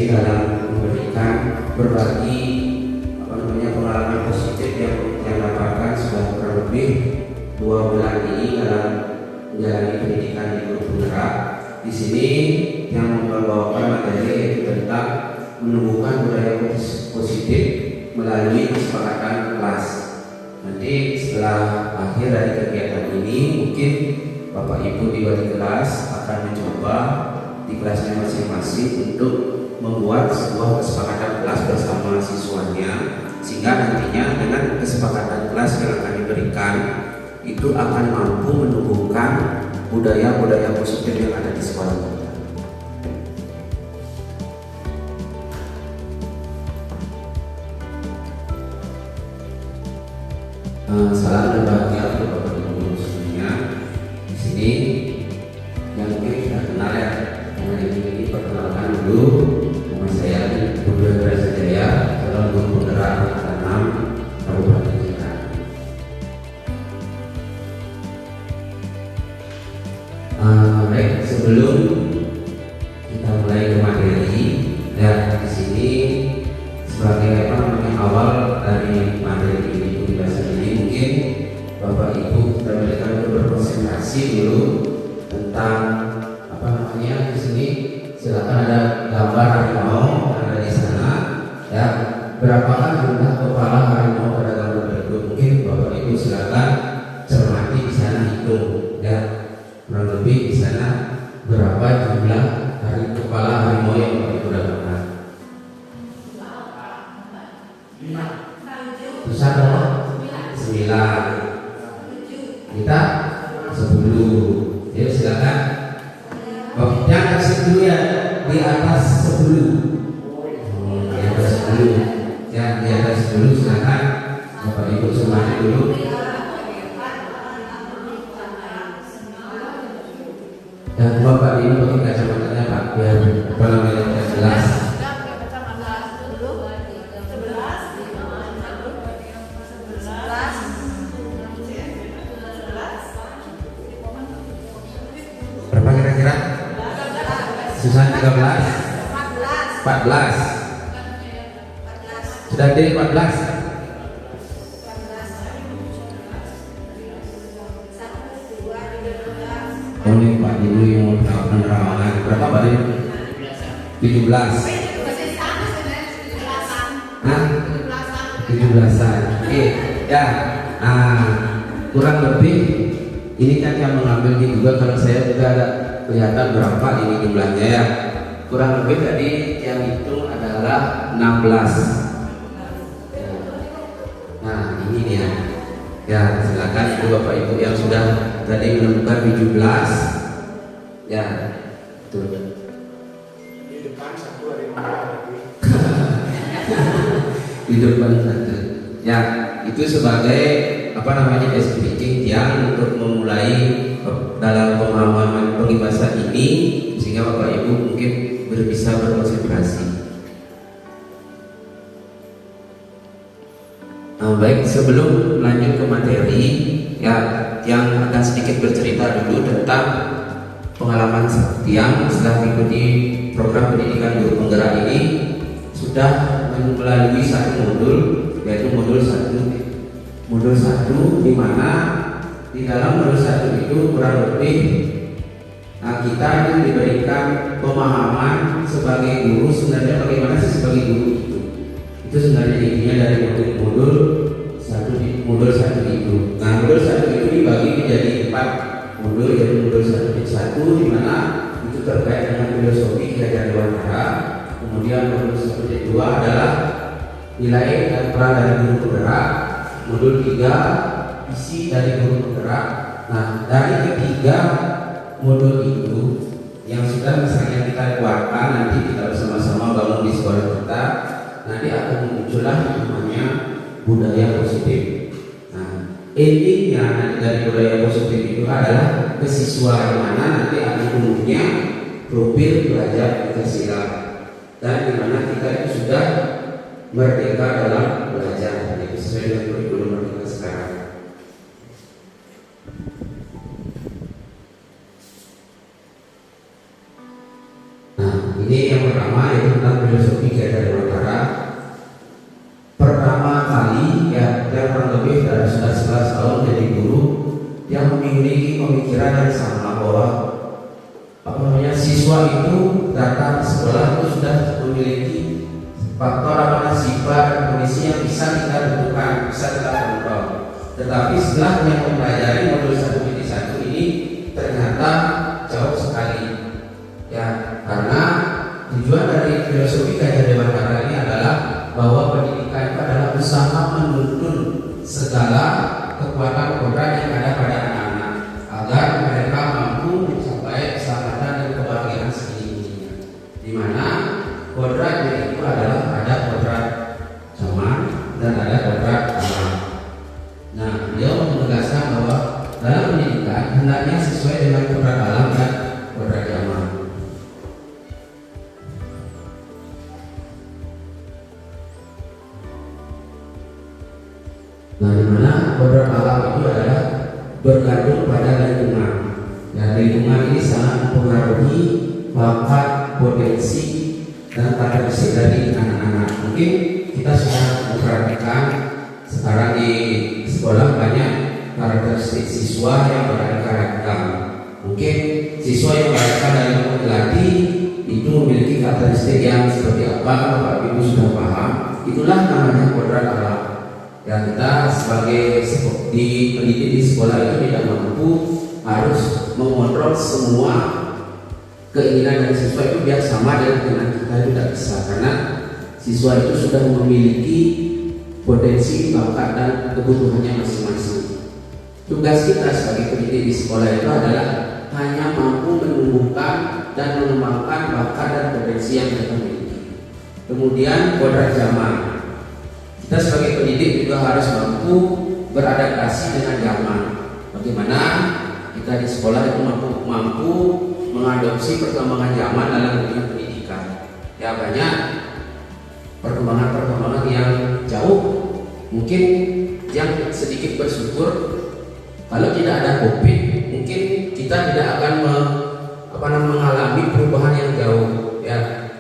dalam memberikan berbagi pengalaman positif yang dapatkan sudah kurang lebih 2 bulan ini dalam menjalani pendidikan di Guru Penggerak. Di sini yang membawakan materi tentang menumbuhkan budaya positif melalui kesepakatan kelas. Nanti setelah akhir dari kegiatan ini mungkin Bapak Ibu di wali kelas akan mencoba di kelasnya masing-masing untuk membuat sebuah kesepakatan kelas bersama siswanya, sehingga nantinya dengan kesepakatan kelas yang akan diberikan itu akan mampu menumbuhkan budaya-budaya positif yang ada di sekolah kita. Salam dan bahagia untuk Bapak Ibu semuanya. Di sini yang mungkin sudah kenal ya, yang ini perkenalkan dulu. Nama saya Budi Prasetya, seorang guru penggerak angkatan 6 Kabupaten Cirebon. Baik, sebelum kita mulai ke materi, ya di sini sebagai awal dari materi ini mungkin Bapak Ibu kita berikan untuk berkonsentrasi dulu tentang di sini. Silakan ada gambar harimau ada di sana ya. Berapakah jumlah kepala harimau pada gambar berikut? Mungkin Bapak Ibu silakan cermati di sana, hitung ya, kurang lebih di sana berapa jumlah kepala harimau yang Bapak Ibu dapatkan? 5. Susah dong. 9. Kita 10. Ya silakan. Oh, yang atas dulu ya, di atas 10. Di atas 10. Ya, di atas 10 silakan. Bapak Ibu cermati dulu. Dan Bapak Ibu pakai kacamatanya Pak, biar namanya jelas. Berapa kira-kira? Susah 13? 14? Sudah ada 14? Oh ini Pak dulu yang mau melakukan ramalan. Berapa Pak ini? 17? Hah? 17an. Oke ya. Kurang lebih ini kan yang mengambil ini juga, kalau saya juga ada kelihatan berapa ini jumlahnya ya. Kurang lebih tadi yang itu adalah 16. Nah ini dia ya, silakan itu Bapak Ibu yang sudah tadi menemukan 17 ya. Tuh di depan satu di depan satu ya. Itu sebagai speaking yang untuk memulai dalam pemahaman penghibasan ini, sehingga Bapak Ibu mungkin bisa berkonsentrasi. Baik, sebelum lanjut ke materi ya, yang akan sedikit bercerita dulu tentang pengalaman yang setelah mengikuti program pendidikan guru penggerak ini sudah melalui satu modul, yaitu modul 1, di mana di dalam modul 1 itu kurang lebih kita diberikan pemahaman sebagai guru sebenarnya bagaimana sih sebagai guru itu sebenarnya intinya dari modul 1 itu. Nah modul 1 itu dibagi menjadi 4 modul, yaitu modul 1 di mana itu terkait dengan filosofi Ki Dewantara. Kemudian modul 1 adalah nilai dan peran dari guru penggerak. Modul 3 isi dari guru penggerak. Nah dari ketiga modul itu yang sudah misalnya kita keluarkan, nanti kita bersama-sama bangun di sekolah kita, nanti akan muncullah namanya budaya positif. Nah intinya dari budaya positif itu adalah kesiswaan mana nanti akan tumbuhnya profil belajar Pancasila, dan dimana kita itu sudah merdeka dalam belajar, jadi sesuai dengan kurikulum merdeka sekarang. Nah ini yang pertama, yaitu tentang filosofi memiliki pemikiran yang sama bahwa siswa itu datang ke sekolah itu sudah memiliki faktor sifat dan kondisi yang bisa kita tentukan, bisa kita kontrol. Tetapi setelah yang mempelajari modul 1.1 ini ternyata jauh sekali, ya, karena tujuan dari filosofi Gajah Dewantara ini adalah bahwa pendidikan itu adalah usaha menuntun segala kekuatan kodrat yang ada pada anak-anak agar mereka mampu mencapai keselamatan dan kebahagiaan setinggi-tingginya. Di mana kodratnya itu adalah ada kodrat zaman dan ada kodrat alam. Nah, beliau menegaskan bahwa dalam pendidikan hendaknya sesuai dengan kodrat alam dan kodrat zaman. Nah, di mana kodrat alam itu adalah bergantung pada lingkungan. Dan lingkungan ini sangat mempengaruhi bakat, potensi, dan karakteristik dari anak-anak. Mungkin kita sudah memperhatikan sekarang di sekolah banyak karakteristik siswa yang beraneka ragam. Mungkin siswa yang berasal dari laki-laki itu memiliki karakteristik yang seperti apa, Bapak Ibu sudah paham. Itulah namanya kodrat alam. Ya, kita sebagai pendidik di sekolah itu tidak mampu harus mengontrol semua keinginan dari siswa itu biar sama dengan kita, itu tidak bisa, karena siswa itu sudah memiliki potensi, bakat, dan kebutuhannya masing-masing. Tugas kita sebagai pendidik di sekolah itu adalah hanya mampu menumbuhkan dan mengembangkan bakat dan potensi yang mereka miliki. Kemudian kodrat zaman. Kita sebagai pendidik juga harus mampu beradaptasi dengan zaman. Bagaimana kita di sekolah itu mampu mengadopsi perkembangan zaman dalam dunia pendidikan. Ya, banyak perkembangan yang jauh. Mungkin yang sedikit bersyukur kalau tidak ada COVID, mungkin kita tidak akan mengalami perubahan yang jauh. Ya,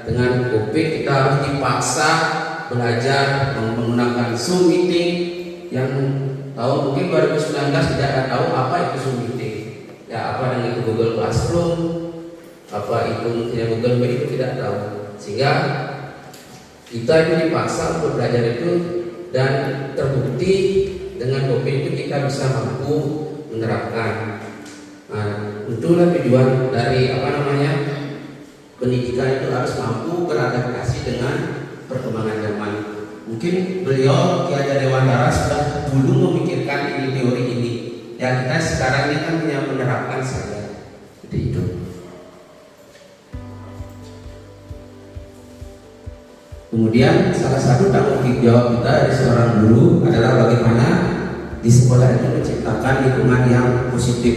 dengan COVID kita harus dipaksa belajar menggunakan Zoom meeting yang mungkin 2019 tidak akan tahu apa itu Zoom meeting. Ya, apa dengan itu Google Classroom, apa itu mungkin Google Meet, itu tidak tahu. Sehingga kita itu dipaksa untuk belajar itu, dan terbukti dengan COVID itu kita bisa mampu menerapkan. Nah, itulah tujuan dari pendidikan itu harus mampu beradaptasi dengan perkembangan zaman. Mungkin beliau Ki Hajar Dewantara sudah dulu memikirkan ini, teori ini. Ya, kita sekarang ini kan hanya menerapkan saja. Seperti itu. Kemudian salah satu tanggung jawab kita dari seorang guru adalah bagaimana di sekolah itu menciptakan lingkungan yang positif,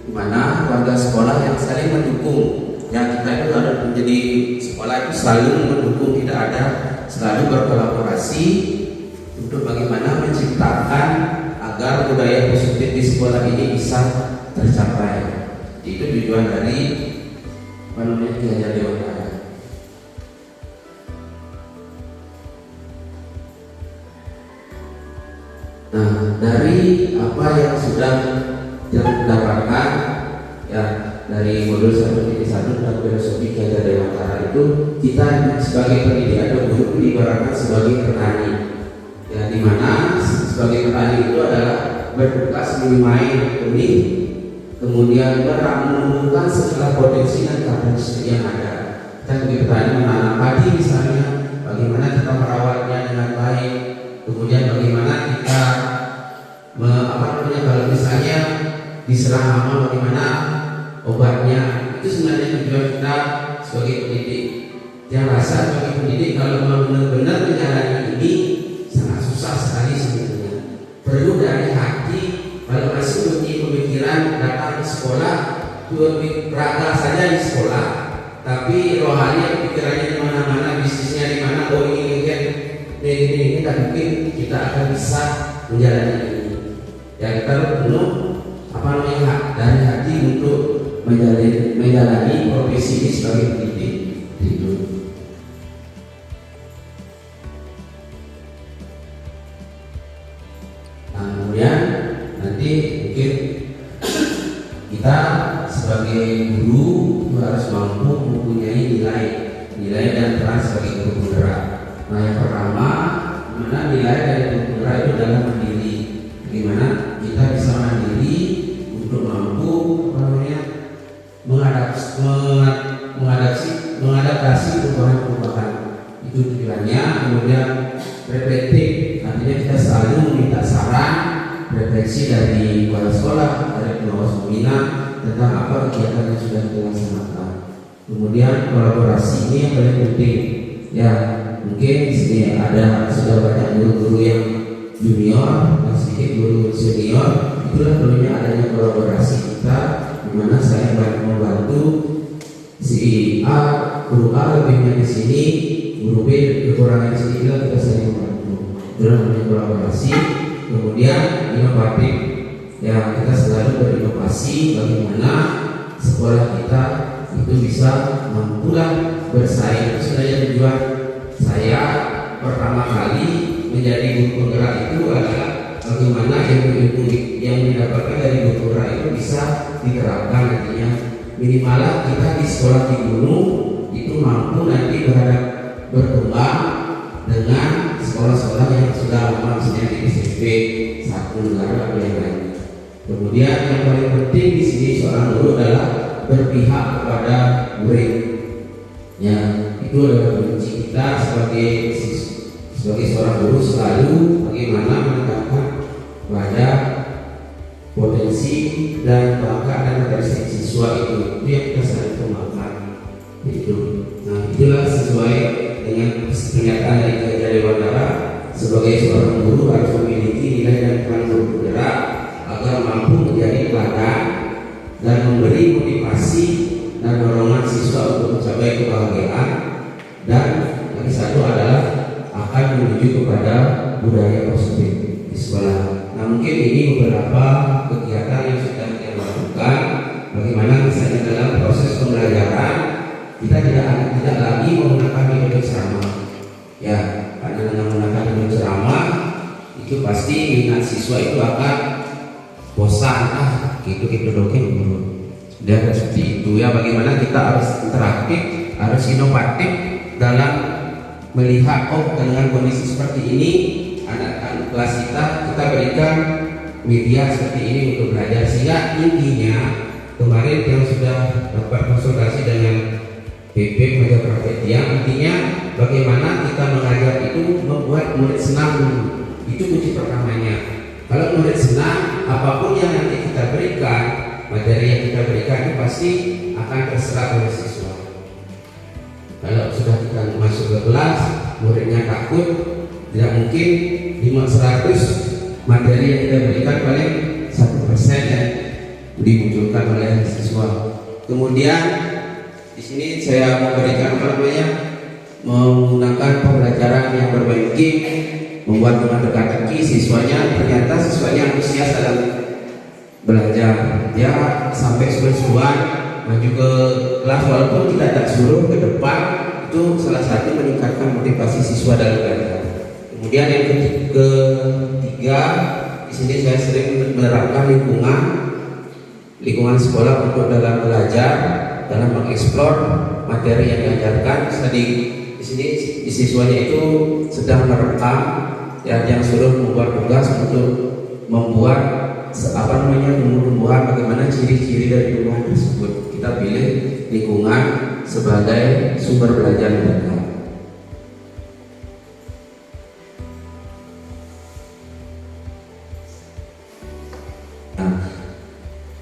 di mana warga sekolah yang saling mendukung. Ya, kita itu harus menjadi sekolah itu selalu mendukung, tidak ada, selalu berkolaborasi untuk bagaimana menciptakan agar budaya positif di sekolah ini bisa tercapai. Itu tujuan dari Ki Hajar Dewantara. Nah, dari apa yang sudah didapatkan ya dari modul 1.1 tentang filosofi Ki Hajar Dewantara itu, kita sebagai pendidik atau guru diibaratkan sebagai petani. Ya, di mana sebagai petani itu adalah bertugas menyemai benih, kemudian menumbuhkan segala potensi dan karakteristik yang ada. Kita sebagai petani menanam padi misalnya, bagaimana kita merawatnya dengan baik, kemudian bagaimana kita kalau misalnya diserang hama, bagaimana obatnya. Itu sebenarnya tujuan kita sebagai pendidik. Yang rasa sebagai pendidik kalau benar-benar menjalani ini sangat susah sekali sebenarnya. Perlu dari hati. Kalau masih mempunyai pemikiran datang ke sekolah, berada saja di sekolah, tapi rohani pikirannya di mana-mana, bisnisnya di mana, ini, tak mungkin kita akan bisa menjalani ini. Ya, kita penuh dari hati untuk menjalani profesi ini sebagai pendidik. Itu. Nah, kemudian nanti mungkin sebagai guru penggerak. Nah, yang pertama, mana nilai dari guru penggerak itu adalah mandiri. Bagaimana kita bisa mandiri untuk mampu mengadaptasi perubahan-perubahan. Itu tujuannya. Kemudian reflektif, artinya kita selalu meminta saran, refleksi dari kepala sekolah, dari pengawas pembina tentang apa kegiatan yang sudah kita laksanakan. Kemudian kolaborasi ini yang paling penting. Ya, mungkin di sini sudah banyak guru-guru yang junior dan sedikit guru senior. Itulah perlunya adanya kolaborasi kita, di mana saya banyak membantu si A, guru A lebihnya di sini, guru B kekurangan di sini, kita saling membantu. Itulah namanya kolaborasi. Kemudian inovatif, ya kita selalu berinovasi bagaimana sekolah kita itu bisa mampulah bersaing. Sebenarnya tujuan saya pertama kali menjadi guru penggerak itu adalah bagaimana ilmu-ilmu yang didapatkan dari guru penggerak itu bisa diterapkan nantinya. Minimal kita di sekolah di gunung itu mampu nanti berkembang dengan sekolah-sekolah yang sudah lama, misalnya di SMP 1 negara atau yang lain. Kemudian yang paling penting di sini seorang guru adalah berpihak kepada murid. Ya, itu adalah kunci kita sebagai seorang guru, selalu bagaimana menekankan pada potensi dan bakat dan karakteristik siswa itu yang kita selalu kembangkan. Itu. Nah, itulah sesuai dengan pernyataan dari Gajah Dewantara, sebagai seorang guru harus memiliki nilai dan peran guru penggerak agar mampu menjadi teladan dan memberi motivasi dan dorongan siswa untuk mencapai kebahagiaan, dan lagi satu adalah akan menuju kepada budaya positif di sekolah. Nah, mungkin ini beberapa kegiatan yang sudah kita lakukan. Bagaimana misalnya dalam proses pembelajaran kita tidak lagi menggunakan metode ceramah. Ya, karena dengan menggunakan metode ceramah itu pasti minat siswa itu akan bosan, gitu doken dulu. Dan seperti itu ya, bagaimana kita harus interaktif, harus inovatif dalam melihat dengan kondisi seperti ini anak-anak kelas kita berikan media seperti ini untuk belajar, sehingga intinya kemarin yang sudah dapat konsultasi dengan PP Maja Prasetya, intinya bagaimana kita mengajar itu membuat murid senang dulu. Itu kunci pertamanya. Kalau murid senang, apapun yang nanti kita berikan, materi yang kita berikan itu pasti akan terserap oleh siswa. Kalau sudah kita masuk ke kelas, muridnya takut, tidak mungkin 500 materi yang kita berikan paling 1% yang dimunculkan oleh siswa. Kemudian di sini saya memberikan menggunakan pembelajaran yang bermain game, membuat teman teka-teki. Ternyata siswanya antusias dalam belajar. Dia sampai seru-seruan maju ke kelas walaupun kita tidak suruh ke depan. Itu salah satu meningkatkan motivasi siswa dalam belajar. Kemudian yang ketiga, di sini saya sering menerapkan lingkungan sekolah untuk dalam belajar, dalam mengeksplor materi yang diajarkan. Di sini siswanya itu sedang merekam, ya, yang suruh membuat tugas untuk membuat tumbuh-tumbuhan, bagaimana ciri-ciri dari tumbuhan tersebut. Kita pilih lingkungan sebagai sumber belajar mereka.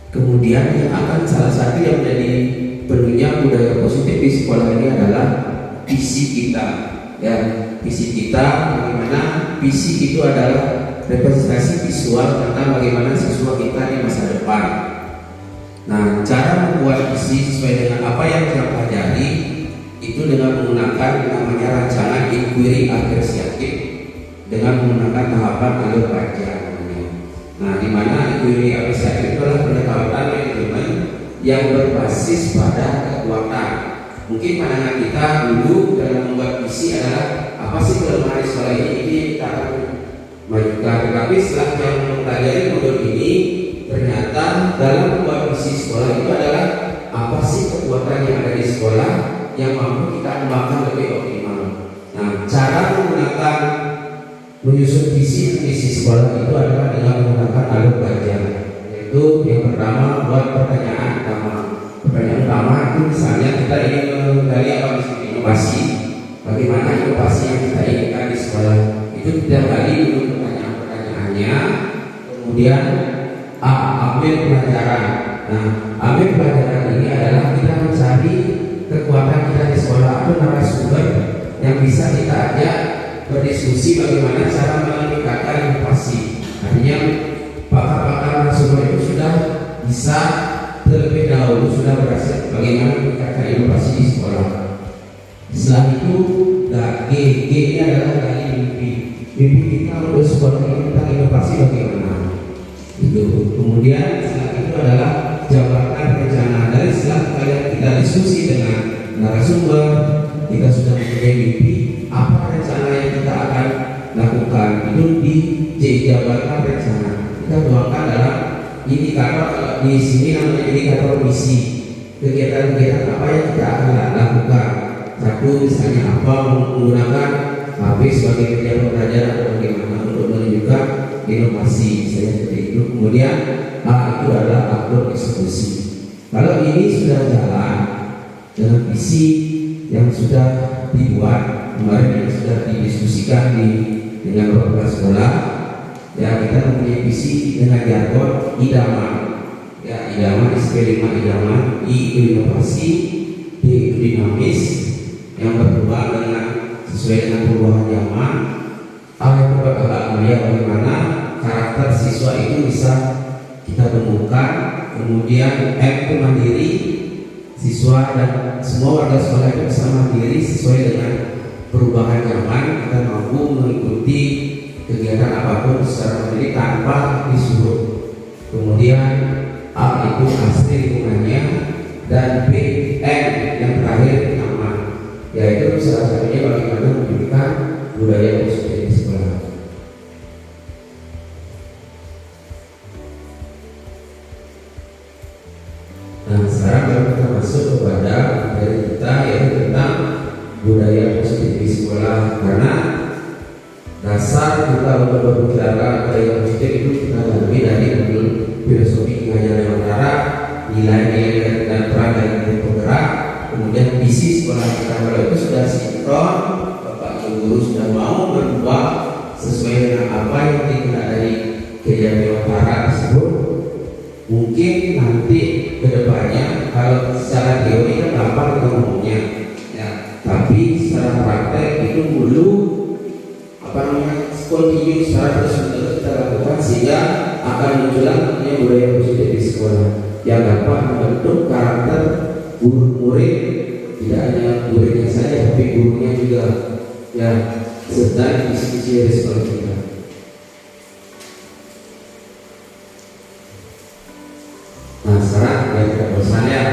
Kemudian yang akan salah satu yang menjadi penunjang budaya positif di sekolah ini adalah visi kita. Ya, visi kita, bagaimana visi itu adalah representasi visual tentang bagaimana siswa kita di masa depan. Nah, cara membuat visi sesuai dengan apa yang kita pelajari itu dengan menggunakan namanya rancangan inquiry apresiatif, dengan menggunakan tahapan alur baca. Nah, di mana inquiry apresiatif itu adalah pendekatan manajemen yang berbasis pada kekuatan. Mungkin pandangan kita dulu dalam membuat visi adalah apa sih kelemahan sekolah ini kita akan majukan. Tetapi setelah yang mempelajari modul ini, ternyata dalam membuat visi sekolah itu adalah apa sih kekuatan yang ada di sekolah yang mampu kita kembangkan lebih optimal. menyusun visi sekolah itu adalah dengan menggunakan alur belajar. Yaitu yang pertama buat pertanyaan utama itu misalnya kita ingin menggali apa inovasi, bagaimana inovasi yang kita inginkan di sekolah itu kita gali dulu pertanyaannya, kemudian ambil pelajaran. Nah, ambil pelajaran ini adalah kita mencari kekuatan kita di sekolah atau narasumber yang bisa kita ajak berdiskusi bagaimana cara meningkatkan inovasi. Artinya pakar-pakar narasumber itu sudah bisa terlebih dahulu sudah berhasil bagaimana meningkatkan inovasi di sekolah. Setelah itu, G ini adalah dari mimpi kita untuk sekolah ini tentang inovasi bagaimana. Itu. Kemudian setelah itu adalah jabarkan rencana. Dari setelah kalian kita diskusi dengan narasumber, kita sudah mempunyai mimpi, apa rencana yang kita akan lakukan itu dijabarkan rencana. Kita tuangkan dalam indikator, di sini namanya indikator misi. Kegiatan-kegiatan apa yang kita akan lakukan. Satu misalnya apa, menggunakan HP sebagai media pembelajaran atau bagaimana untuk menunjukkan inovasi, misalnya seperti itu. Kemudian itu adalah aktor eksekusi. Kalau ini sudah jalan dengan visi yang sudah dibuat kemarin, yang sudah didiskusikan dengan beberapa sekolah, ya kita mempunyai visi dengan jargon idaman. Ya, idaman SP5 idaman, I itu inovasi, D itu dinamis yang berkembang dengan sesuai dengan perubahan zaman, A itu mulia, bagaimana karakter siswa itu bisa kita temukan, kemudian M itu mandiri, siswa dan semua warga sekolah itu bisa mandiri sesuai dengan perubahan zaman, kita mampu mengikuti kegiatan apapun secara mandiri tanpa disuruh. Kemudian A itu asli lingkungannya, dan B N yang terakhir nyaman, yaitu salah satunya bagaimana menunjukkan budaya positif di sekolah. Nah, sekarang kita masuk kepada materi kita, yaitu tentang budaya positif di sekolah. Karena dasar kita untuk berbicara budaya positif itu kita lalui dari modul filosofi pengajaran yang antara nilai-nilai dan peran dari penggerak, kemudian visi sekolah kita. Kalau itu sudah sinkron, Bapak Ibu guru sudah mau berubah sesuai dengan apa yang dikenal dari kejadian Dewantara tersebut, mungkin nanti kedepannya kalau secara teori kan gampang kita ngomongnya, ya, tapi secara praktek itu dulu continue secara terus-menerus kita lakukan sehingga akan muncullah namanya budaya positif di sekolah yang dapat membentuk karakter guru murid, tidak hanya muridnya saja tapi gurunya juga, ya, serta visi-visi dari sekolah kita. Nah, sekarang biar tidak bosan ya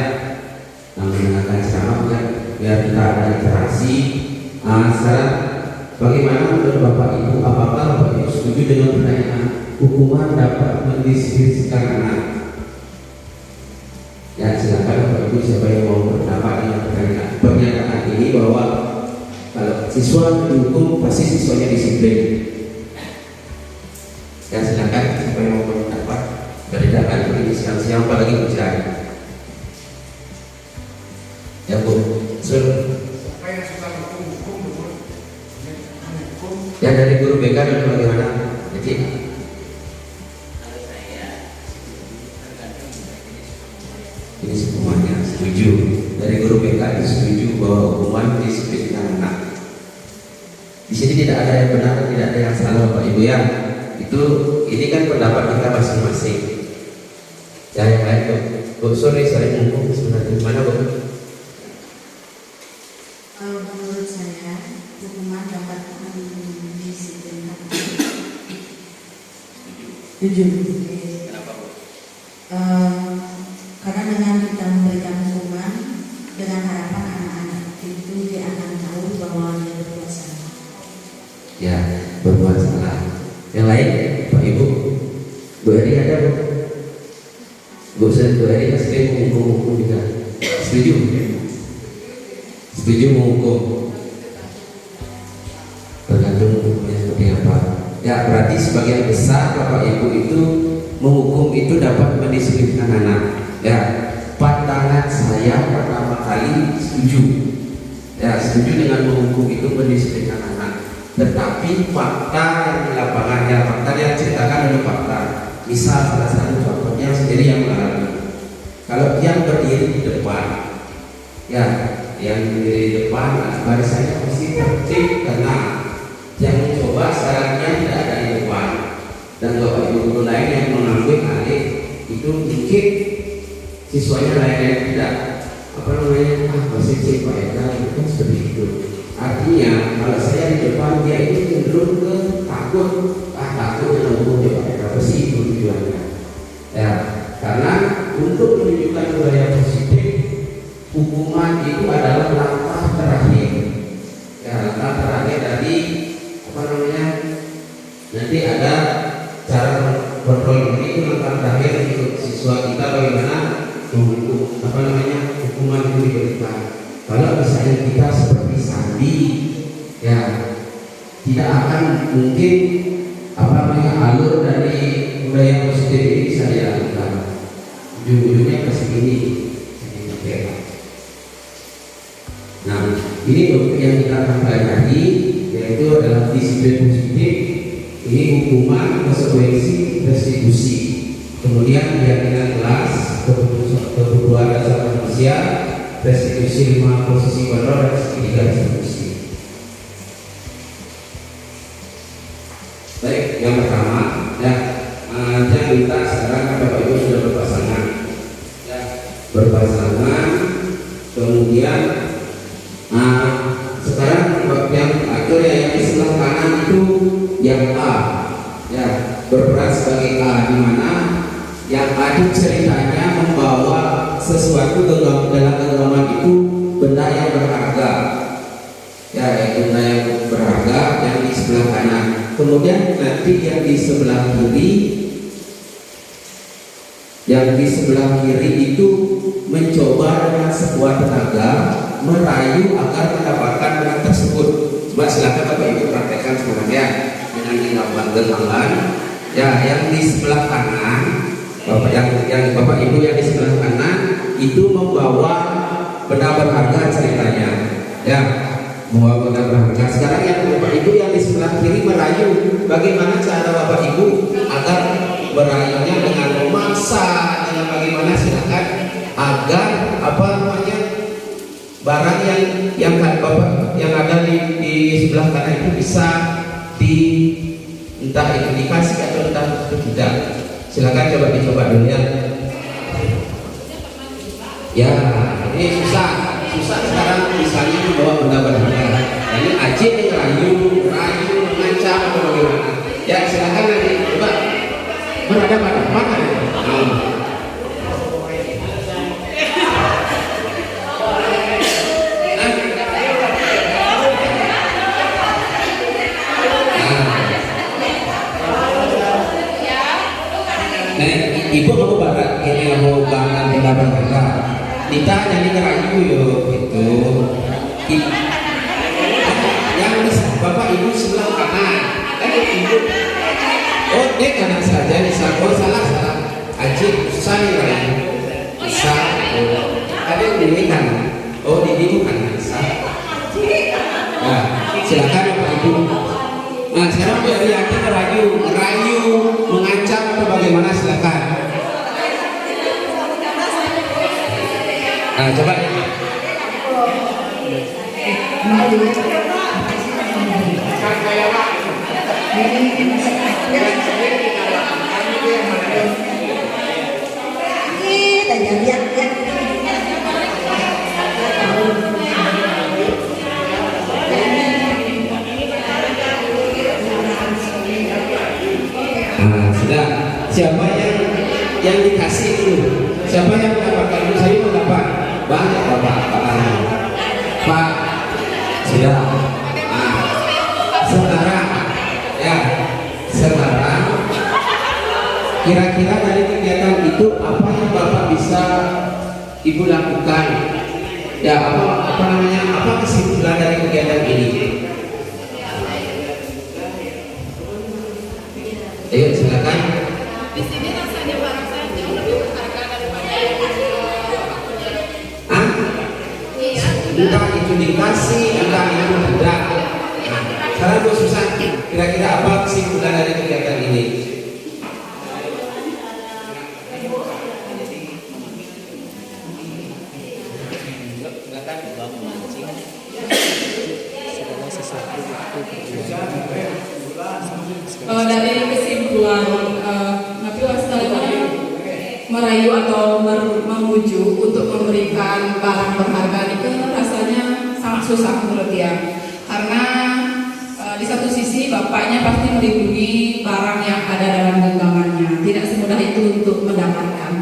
mendengarkan ceramah, biar kita ada interaksi. Sekarang bagaimana menurut Bapak Ibu? Apakah Bapak Ibu setuju dengan pertanyaan hukuman dapat mendisiplinkan anak? Ya, silakan Bapak Ibu siapa yang mau berpendapat dengan pernyataan ini bahwa kalau siswa dihukum pasti siswanya disiplin. Ya, silakan siapa yang mau berpendapat. Beredakan ini siang-siang apalagi hujan. Ya Bu, ya dari guru BK dan bagaimana? Jadi ini semuanya setuju. Dari guru BK itu setuju bahwa hukuman mendisiplinkan anak. Di sini tidak ada yang benar, tidak ada yang salah, Pak Ibu ya. Itu ini kan pendapat kita masing-masing. Ya, yang lain Bu, sorry mungkin sebenarnya gimana Bu? Menurut saya hukuman dapat mendisiplinkan. Jujur. Kenapa Bu? Karena dengan kita memberikan hukuman dengan harapan anak-anak itu dia akan tahu bahwa dia berbuat salah. Ya, berbuat salah. Yang lain, Pak Ibu, Bu Eri ada Bu? Bu Eri pasti menghukum juga. Setuju? Setuju menghukum? Tergantung hukumnya seperti apa. Ya, berarti sebagian besar Bapak Ibu itu menghukum itu dapat mendisiplinkan anak. Ya, pandangan saya pertama kali setuju. Ya, setuju dengan menghukum itu mendisiplinkan anak. Tetapi fakta yang di lapangan, ya fakta yang ceritakan oleh fakta. Misal salah satu contohnya sendiri yang mengalami. Kalau yang berdiri di depan, ya yang berdiri di depan, barisannya pasti tertib tenang. Yang mencoba sekarangnya tidak ada di depan, dan Bapak Ibu guru lain yang mengambil alih itu mungkin siswanya lain yang tidak masih Pak Eka itu kan seperti itu. Artinya kalau saya di depan dia itu cenderung ke takut menunggu Pak Eka pasti itu tujuannya. Ya, karena untuk menunjukkan budaya positif, hukuman itu adalah langkah terakhir. Ya, langkah terakhir dari nanti ada cara kontrol ini, itu langkah terakhir untuk siswa kita bagaimana hukuman itu diberikan. Kalau misalnya kita seperti Sandi, ya tidak akan mungkin alur dari budaya positif ini bisa dilakukan. Ujung-ujungnya ke sini. Nah, ini untuk yang kita akan pelajari, yaitu adalah disiplin positif. Ini hukuman, konsekuensi, restitusi. Kemudian keyakinan kelas, kebutuhan dasar manusia, restitusi 5 posisi kontrol, dan segitiga restitusi. Baik, yang pertama, ya, saya minta sekarang Bapak Ibu sudah berpasangan, ya, berpasangan. Kemudian, sekarang yang atur yang di sebelah kanan itu yang A, ya, berperan sebagai A, di mana yang A itu ceritanya membawa sesuatu dalam genggaman itu benda yang berharga, ya, benda yang berharga yang di sebelah kanan. Kemudian nanti yang di sebelah kiri itu mencoba dengan sebuah tenaga merayu agar mendapatkan barang tersebut. Coba silakan Bapak Ibu praktekkan sekarang ya, dengan dilakukan genggaman. Ya, yang di sebelah kanan, Bapak Ibu yang di sebelah kanan itu membawa benda berharga ceritanya, ya, membawa benda berharga. Sekarang yang Bapak Ibu yang di sebelah kiri merayu. Bagaimana cara Bapak Ibu agar merayunya dengan memaksa, dengan bagaimana, silakan, agar barang yang Bapak yang ada di sebelah kanan itu bisa entah itu dikasih atau entah itu tidak. Silakan dicoba dulu ya. Ya, ini susah sekarang misalnya membawa benda berharga. Ini Aceh rayu, mengancam atau bagaimana? Ya, silakan nanti coba berada pada mana? Ibu mau barat, ini mau bangun benda berharga. Kita nyanyi ngerayu yuk gitu. Yang Bapak Ibu sebelah kanan, kan Ibu. Oh, ini kanan saja nih, salah. Aji susah nih ngerayu. Bisa. Ada yang di kanan. Oh, di kanan bisa. Nah, silakan Bapak Ibu. Nah, sekarang dari Aji ngerayu, mengancam atau bagaimana, silakan. Nah, coba. Nah, sudah. Siapa yang dikasih itu? Siapa yang mendapatkan itu? Saya mendapat banyak Pak. Sudah. Nah, sekarang kira-kira dari kegiatan itu apa yang Bapak bisa Ibu lakukan? Ya, apa kesimpulan dari kegiatan ini? sekarang Bu Susan, kira-kira apa kesimpulan dari kegiatan ini? Dari kesimpulan Nabi Wasallam merayu atau memuju untuk memberikan barang berharga itu rasanya sangat susah menurut dia, karena di satu sisi bapaknya pasti melindungi barang yang ada dalam genggamannya, tidak semudah itu untuk mendapatkan.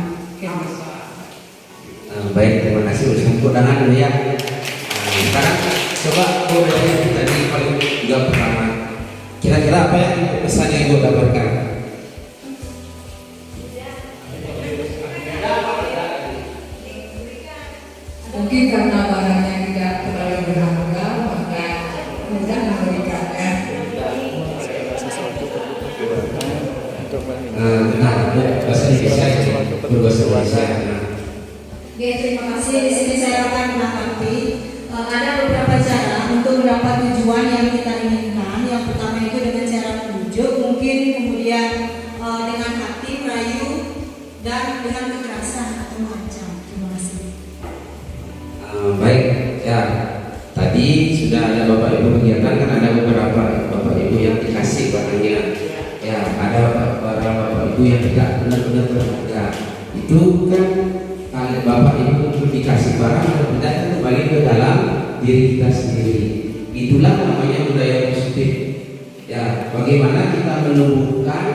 Baik, terima kasih. Tepuk tangan dulu ya. Sekarang coba Bu tadi paling juga pertama, kira-kira apa yang pesan yang Ibu dapatkan? Mungkin karena barangnya tidak terlalu berharga, maka mudah memberikannya. Benar, bahasa Indonesia, berbahasa Indonesia. Oke, terima kasih. Di sini saya akan menanggapi ada beberapa cara untuk mendapat tujuan yang kita inginkan. Yang pertama itu dengan cara membujuk, mungkin kemudian dengan hati merayu, dan dengan kekerasan atau mengancam. Terima kasih. Baik, ya. Tadi sudah ada Bapak Ibu kegiatan, kan ada beberapa Bapak Ibu yang dikasih barangnya. Ya, ada beberapa Bapak Ibu yang tidak benar-benar berharga. Itu kan kalau Bapak Ibu untuk dikasih barang atau tidak itu kembali ke dalam diri kita sendiri. Itulah namanya budaya positif. Ya, bagaimana kita menumbuhkan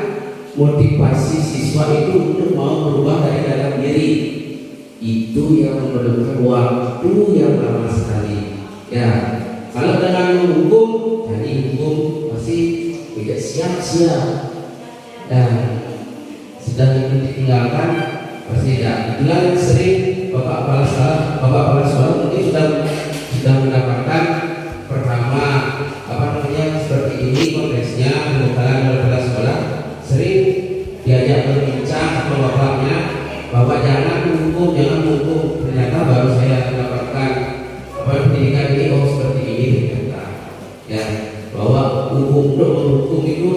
motivasi siswa itu untuk mau berubah dari dalam diri. Itu yang memerlukan waktu yang lama sekali. Ya, kalau dengan menghukum, jadi hukum masih tidak siap-siap. Dan sedang itu ditinggalkan pasti tidak. Itulah yang sering Bapak Kepala Sekolah mungkin sudah mendapatkan pertama seperti ini konteksnya pembekalan kepala sekolah, sering diajak berbincang sama bapaknya bahwa jangan menghukum. Ternyata baru saya mendapatkan pendidikan ini seperti ini ternyata. Ya, bahwa menghukum itu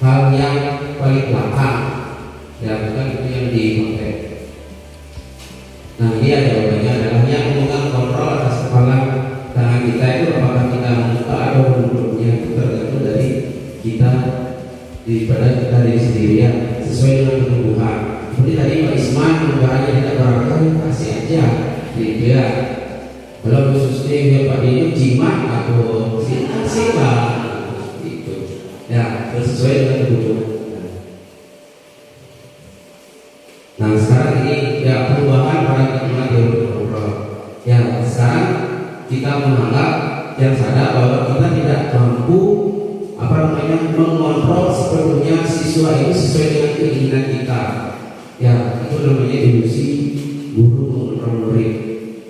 hal yang paling belakang. Ya, bukan itu yang dipakai. Nah, ini jawabannya adalah yang memegang kontrol atas kepala tangan kita itu apakah kita membuka atau menunduknya, itu tergantung dari kita daripada kita dari sendiri ya, sesuai dengan kebutuhan. Seperti tadi Pak Isman, barangnya tidak berharga, kasih aja, gitu ya. Kalau khususnya Pak Dino jimat atau siapa, gitu. Ya, sesuai dengan kebutuhan. Nah, sekarang ini ya perubahan paradigma teori kontrol. Ya, sekarang kita menganggap yang sadar bahwa kita tidak mampu mengontrol sepenuhnya siswa itu sesuai dengan keinginan kita. Ya, itu namanya ilusi guru mengontrol murid.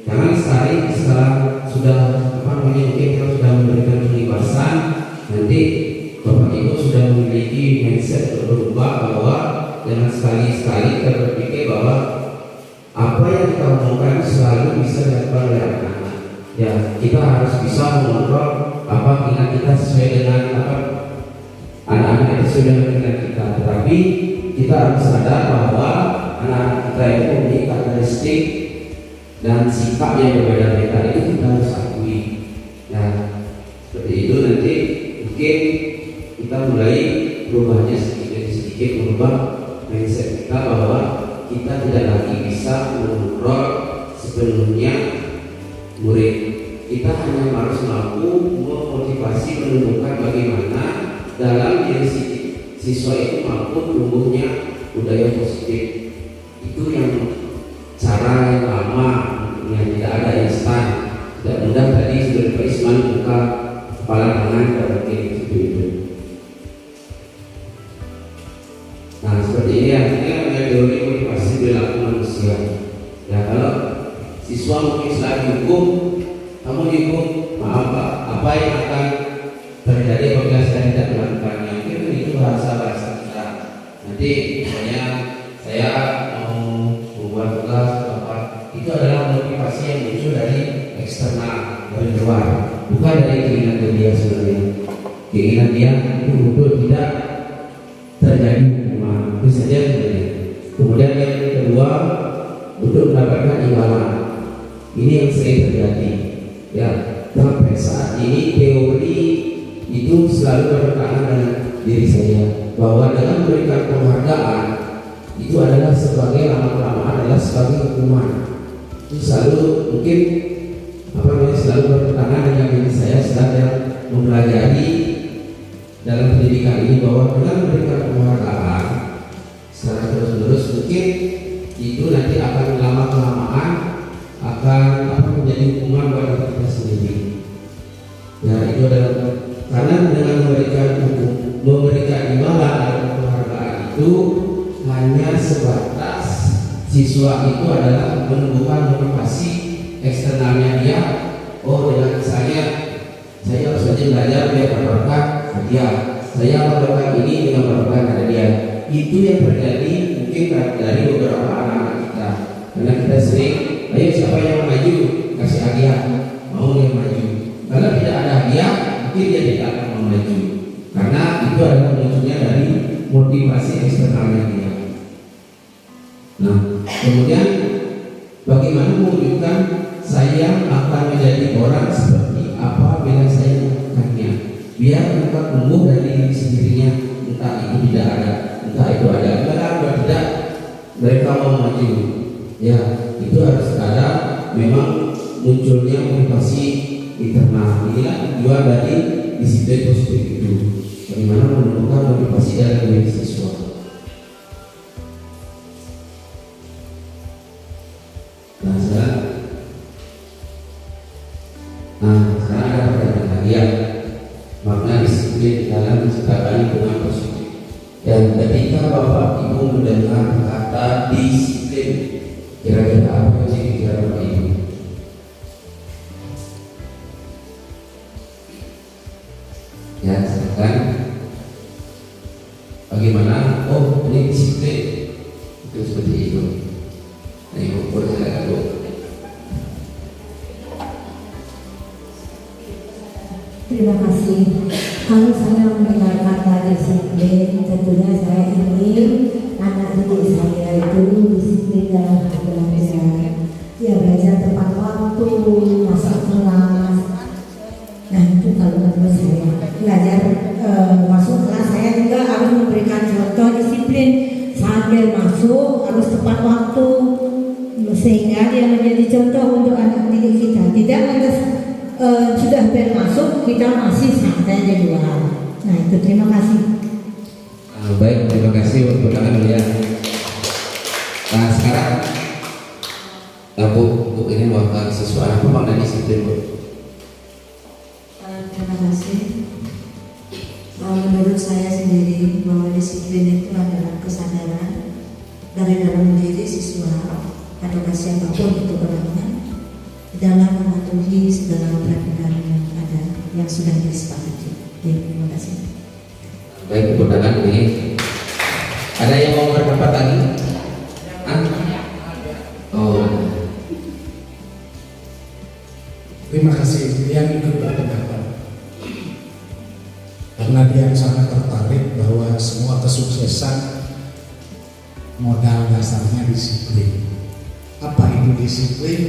Jangan setelah sudah mungkin kita sudah memberikan kebebasan, nanti Bapak Ibu sudah memiliki mindset berubah bahwa jangan sekali-sekali kita berpikir bahwa apa yang kita omongkan selalu bisa dilakukan oleh anak-anak. Ya, kita harus bisa mengontrol apa keinginan kita sesuai dengan anak-anak itu sesuai dengan keinginan kita. Tetapi kita harus sadar bahwa anak-anak kita itu memiliki karakteristik dan sikap yang berbeda-beda, itu kita harus akui. Ya, seperti itu nanti mungkin kita mulai berubahnya sedikit merubah mindset kita bahwa kita tidak lagi bisa mengontrol sepenuhnya murid. Kita hanya harus mampu memotivasi, menumbuhkan bagaimana dalam diri siswa itu mampu tumbuhnya budaya positif. Itu yang cara yang lama, yang tidak ada instan, tidak mudah. Tadi sudah Pak Isman buka kepala tangan seperti itu. Nah, seperti ini artinya teori motivasi perilaku manusia. Ya, kalau siswa mungkin setelah dihukum, kamu dihukum, maaf Pak, apa yang akan terjadi apabila saya tidak melakukannya? Mungkin itu bahasa kita. Nanti misalnya saya mau membuat tugas apa, itu adalah motivasi yang muncul dari eksternal, dari luar, bukan dari keinginan dia sebenarnya. keinginan dia untuk tidak terjadi hukuman. Itu saja. Kemudian yang kedua, untuk mendapatkan imbalan. Ini yang sering terjadi. Ya, sampai saat ini teori itu selalu bertentangan dengan diri saya, bahwa dengan memberikan penghargaan itu adalah sebagai lama-kelamaan adalah sebagai hukuman. Itu selalu mungkin selalu bertentangan dengan diri saya sedang mempelajari dalam pendidikan ini, bahwa dengan memberikan penghargaan secara terus-menerus mungkin itu nanti akan lama-kelamaan akan menjadi hukuman buat kita sendiri. Ya, itu adalah karena dengan memberikan imbalan dan penghargaan itu hanya sebatas siswa itu adalah menumbuhkan motivasi eksternalnya dia. Oh, dengan misalnya saya harus saja belajar biar mendapatkan hadiah, saya mendapatkan ini dengan mendapatkan hadiah. Itu yang terjadi mungkin dari beberapa anak-anak kita, karena kita sering, ayo siapa yang maju kasih hadiah, mau dia maju. Kalau tidak ada hadiah mungkin dia tidak akan mau maju, karena itu adalah munculnya dari motivasi eksternalnya dia. Nah, kemudian bagaimana mewujudkan saya akan menjadi orang seperti apa bila saya melakukannya, biar mereka tumbuh dari diri sendirinya, entah itu tidak ada, entah itu ada, atau tidak mereka mau maju. Ya, itu harus ada memang munculnya motivasi internal. Inilah tujuan dari disiplin positif itu, bagaimana menumbuhkan motivasi dari diri siswa. Sekarang ada pertanyaan lagi ya, makna disiplin dalam menciptakan lingkungan positif. Dan ketika Bapak Ibu mendengar kata disiplin, kira-kira apa sih pikiran Bapak Ibu? Ya, silakan. Bagaimana? Oh, ini disiplin. Itu seperti itu. Nah, Ibu boleh silakan, Bu. Terima kasih. Kalau saya mendengar kata disiplin, tentunya saya ingin anak didik saya itu disiplin dalam belajar. Ya, belajar tepat waktu, masuk kelas. Nah, itu kalau menurut saya belajar masuk kelas, saya juga harus memberikan contoh disiplin. Sambil masuk harus tepat waktu, sehingga dia menjadi contoh untuk anak didik kita. Tidak lantas sudah masuk kita masih santai di luar. Nah, itu terima kasih. Baik, terima kasih untuk kalian ya. Nah, sekarang Bu ini mewakili siswa apa makna disiplin, Bu? Terima kasih. Menurut saya sendiri bahwa disiplin itu adalah kesadaran dari dalam diri siswa atau siapapun itu orangnya dalam mematuhi segala peraturan yang ada yang sudah disepakati. Terima kasih. Baik, undangan ini. Ada yang mau berpendapat lagi? Oh. Terima kasih. Yang ikut berpendapat karena dia sangat tertarik bahwa semua kesuksesan modal dasarnya disiplin. Apa itu disiplin?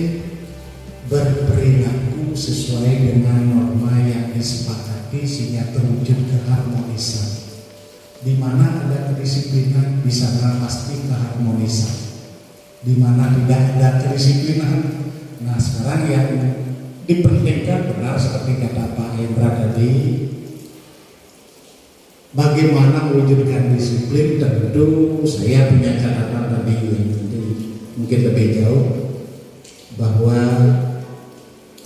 Berperilaku sesuai dengan norma yang disepakati sehingga terwujud keharmonisan. Di mana ada kedisiplinan, di sana pasti keharmonisan. Di mana tidak ada kedisiplinan, nah sekarang yang dipentingkan benar seperti kata Pak Hendra tadi, bagaimana mewujudkan disiplin. Tentu saya punya catatan tadi mungkin lebih jauh, bahwa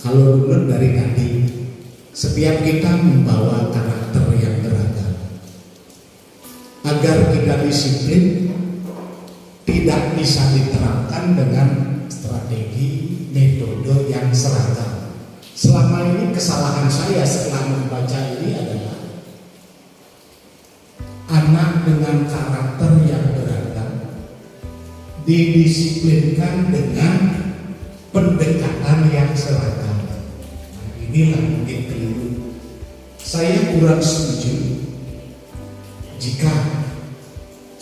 kalau dulu dari tadi setiap kita membawa karakter yang beragam. Agar kita disiplin tidak bisa diterapkan dengan strategi metode yang seragam. Selama ini kesalahan saya setelah membaca ini adalah anak dengan karakter yang beragam didisiplinkan dengan pendekatan yang seragam. Nah, inilah mungkin keliru. Saya kurang setuju jika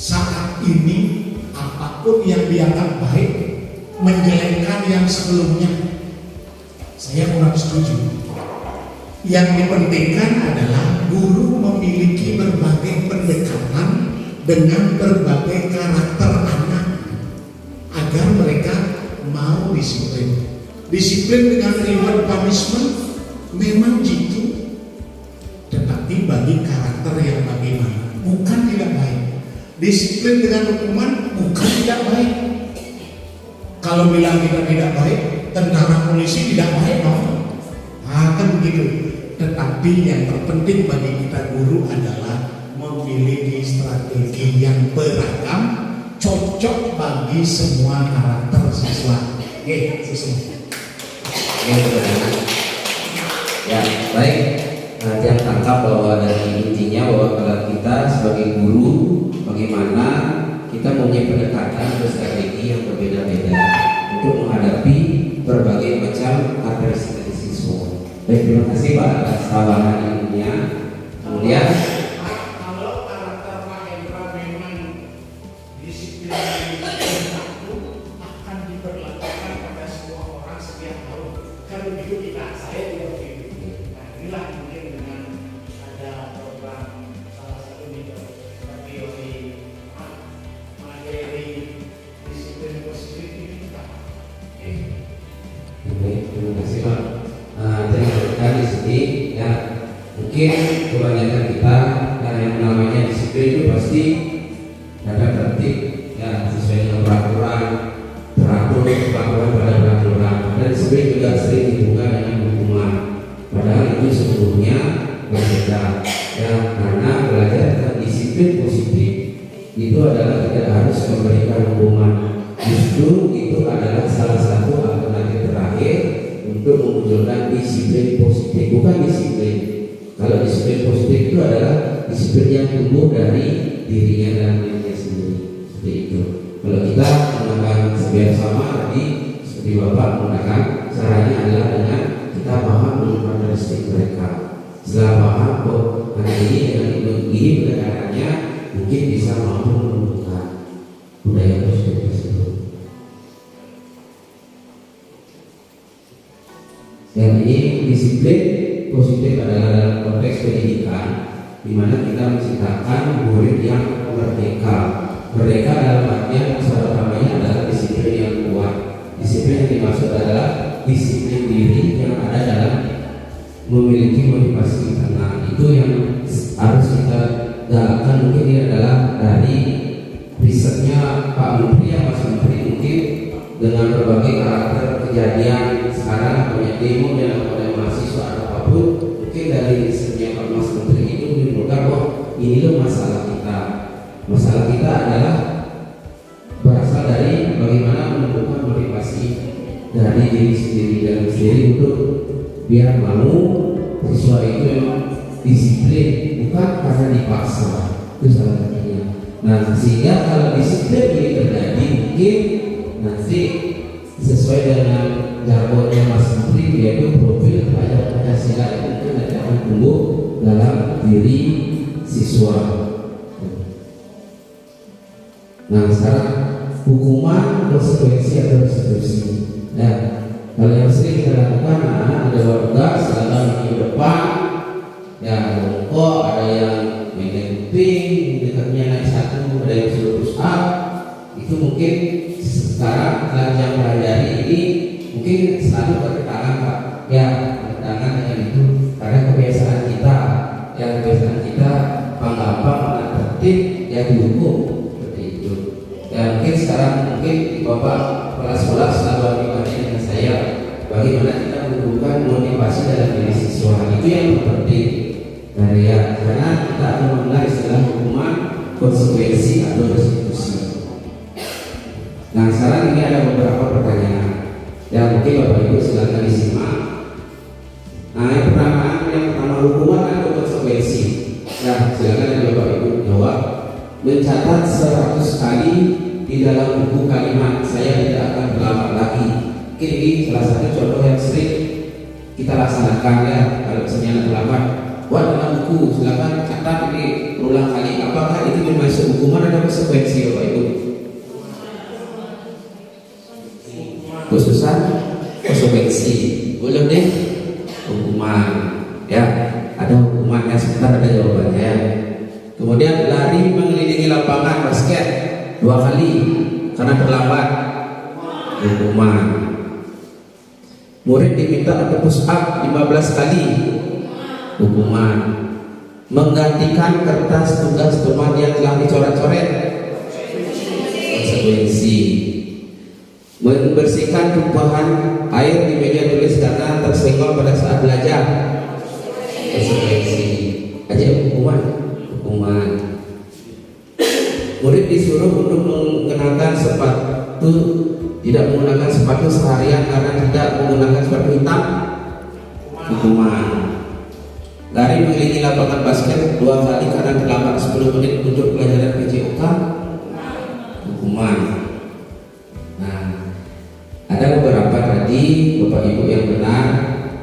saat ini apapun yang dianggap baik menjelekkan yang sebelumnya. Saya kurang setuju. Yang dipentingkan adalah guru memiliki berbagai pendekatan dengan berbagai karakter anak agar mereka mau disiplin. Disiplin dengan reward punishment memang jitu, tetapi bagi karakter yang bagaimana bukan tidak baik. Disiplin dengan hukuman bukan tidak baik. Kalau bilang kita tidak baik, tentara polisi tidak baik, kan begitu. Tetapi yang terpenting bagi kita guru adalah memiliki strategi yang beragam, cocok bagi semua karakter siswa. Oke, siswa. Ya, baik. Yang tangkap bahwa dari intinya bahwa kalau kita sebagai guru, bagaimana kita mempunyai pendekatan atau strategi yang berbeda-beda untuk menghadapi berbagai macam karakteristik dari siswa. Baik, terima kasih Pak atas tawaran ilmunya. Kemudian kalau karakter Pak Hendra memang disiplin itu akan diberlakukan pada semua orang setiap tahun. Kalau begitu saya tidak begitu. Nah, inilah mungkin dengan ada program salah satu teori materi disiplin positif ini kita. terima kasih Pak. Terima di sini ya, mungkin kebanyakan kita karena yang namanya disiplin itu pasti ada tertib ya, sesuai dengan peraturan pada peraturan, dan disiplin juga sering dihubungkan dengan hukuman, padahal itu sebetulnya berbeda ya, karena belajar tentang disiplin positif itu adalah tidak harus memberikan hukuman, justru itu adalah salah satu alternatif terakhir untuk memunculkan disiplin positif, bukan disiplin. Kalau disiplin positif itu adalah disiplin yang tumbuh dari dirinya dan dirinya sendiri. Seperti itu. Kalau kita menggunakan bersama tadi, seperti Bapak menggunakan, caranya adalah dengan kita paham dengan karakteristik mereka. Setelah paham, ini dengan ini pendekatannya mungkin bisa mampu menumbuhkan budaya positif tersebut. Dan ini disiplin positif adalah dalam konteks pendidikan, di mana kita menciptakan murid yang merdeka. Merdeka dalam artian masalah utamanya adalah disiplin yang kuat. Disiplin yang dimaksud adalah disiplin diri yang ada dalam memiliki motivasi internal. Itu yang harus kita galakkan. Mungkin ini adalah dari risetnya Pak Menteri ya, Mas Menteri, mungkin dengan berbagai karakter kejadian sekarang banyak demo yang oleh mahasiswa atau apapun, mungkin dari risetnya Pak Mas Menteri itu menimbulkan bahwa ini loh masalah kita. Masalah kita adalah berasal dari bagaimana menumbuhkan motivasi dari diri sendiri untuk biar mau siswa itu memang disiplin, bukan karena dipaksa. Itu salah satunya. Nah, sehingga kalau disiplin ini terjadi, mungkin nanti sesuai dengan jargonnya Mas Menteri, yaitu profil terhadap Pancasila itu mungkin nanti akan tumbuh dalam diri siswa. Nah, sekarang hukuman, konsekuensi atau restitusi. Nah, kalau yang sering kita lakukan, anak-anak ada warga selatan minggu depan, ya rokok, ada yang main ping, dekatnya naik satu, ada yang suruh push up. Itu mungkin sekarang dalam yang pelajari ini mungkin selalu bertentangan Pak, ya bertentangan dengan itu karena kebiasaan kita, gampang anak tertib, ya dihukum seperti itu. Ya mungkin sekarang Bapak kepala sekolah selalu dibanding dengan saya, bagaimana kita menumbuhkan motivasi dalam diri siswa, itu yang penting. Karena kita akan mengenal istilah hukuman, konsekuensi atau restitusi. Nah, sekarang ini ada beberapa pertanyaan yang mungkin Bapak Ibu silakan disimak. Nah, yang pertama hukuman atau konsekuensi. Nah, silakan yang Bapak Ibu jawab. Mencatat 100 kali di dalam buku kalimat, saya tidak akan berlama lagi. Mungkin ini salah satu contoh yang sering kita laksanakan ya. Kalau misalnya terlambat, buat dalam buku, silakan catat ini berulang kali. Apakah itu termasuk hukuman atau konsekuensi Bapak Ibu? Khususan konsekuensi, boleh deh hukuman. Ya, ada hukumannya, sebentar ada jawabannya. Kemudian lari mengelilingi lapangan basket 2 kali karena terlambat, hukuman. Murid diminta untuk push up 15 kali, hukuman. Menggantikan kertas tugas teman yang telah dicoret-coret, konsekuensi. Membersihkan tumpahan air di meja tulis karena tersenggol pada saat belajar, konsekuensi. Aja hukuman. Murid disuruh untuk mengenakan sepatu, tidak menggunakan sepatu seharian karena tidak menggunakan sepatu hitam, hukuman. Lari mengelilingi lapangan basket 2 kali karena terlambat 10 menit untuk pelajaran PJOK, hukuman. Nah, ada beberapa tadi Bapak Ibu yang benar,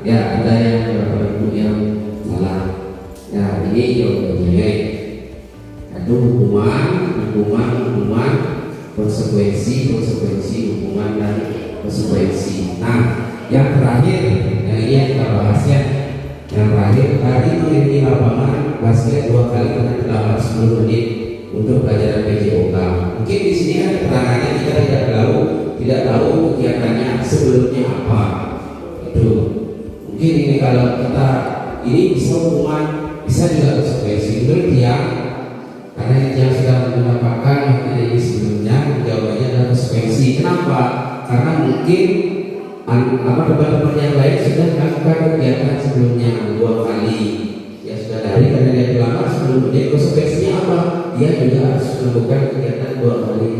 ya ada yang Bapak Ibu yang salah. Ya ini jawabannya. Ada hukuman, konsekuensi, hukuman dan konsekuensi. Nah, yang terakhir, yang ini yang kita bahas ya. Yang terakhir, tadi mengelilingi lapangan basket 2 kali karena terlambat 10 menit untuk pelajaran PJOK. Mungkin di sini ada keterangannya, kita tidak tahu kegiatannya sebelumnya apa. Itu mungkin ini kalau kita ini bisa hukuman, bisa juga konsekuensi. Menurut dia, karena yang sudah mendapatkan ini sebelumnya, jawabannya adalah konsekuensi. Kenapa? Karena mungkin teman-teman yang lain sudah melakukan kegiatan sebelumnya 2 kali. Ya sudah dari karena dia terlambat sebelum menit. Konsekuensinya apa? Dia juga harus melakukan kegiatan 2 kali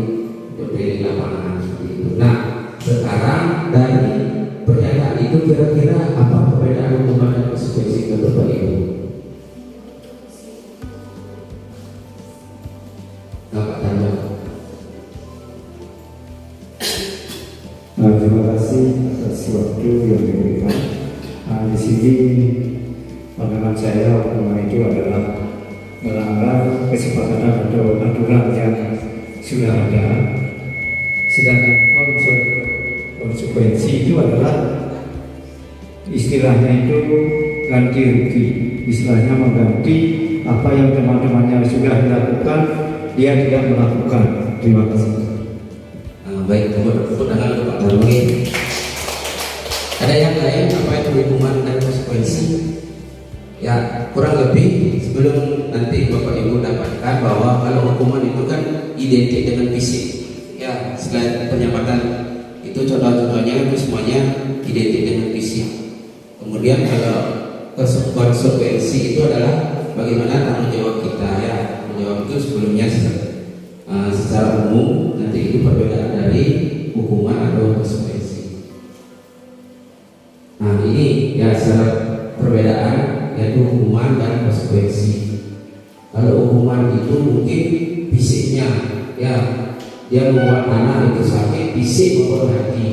untuk di lapangan. Nah, sekarang dari pernyataan itu kira-kira apa perbedaan hukuman dan konsekuensi menurut Bapak Ibu? Terima kasih atas waktu yang diberikan. Di sini pandangan saya hukuman itu adalah melanggar kesepakatan atau aturan yang sudah ada. Sedangkan konsekuensi itu adalah istilahnya itu ganti rugi, istilahnya mengganti apa yang teman-temannya sudah dilakukan, dia tidak melakukan. Terima kasih. Baik, tepuk tangan untuk Pak Taruni. Ada yang lain apa itu hukuman dan konsekuensi? Ya, kurang lebih sebelum nanti Bapak Ibu dapatkan bahwa kalau hukuman itu kan identik dengan fisik. Ya, selain penyamatan itu contoh-contohnya itu semuanya identik dengan fisik. Kemudian kalau konsekuensi itu adalah bagaimana tanggung jawab kita ya. Tanggung jawab itu sebelumnya secara umum, nanti itu perbedaan dari hukuman atau konsekuensi. Nah ini ya secara perbedaan yaitu hukuman dan konsekuensi. Kalau hukuman itu mungkin fisiknya ya, dia membuat anak itu sakit fisik maupun hati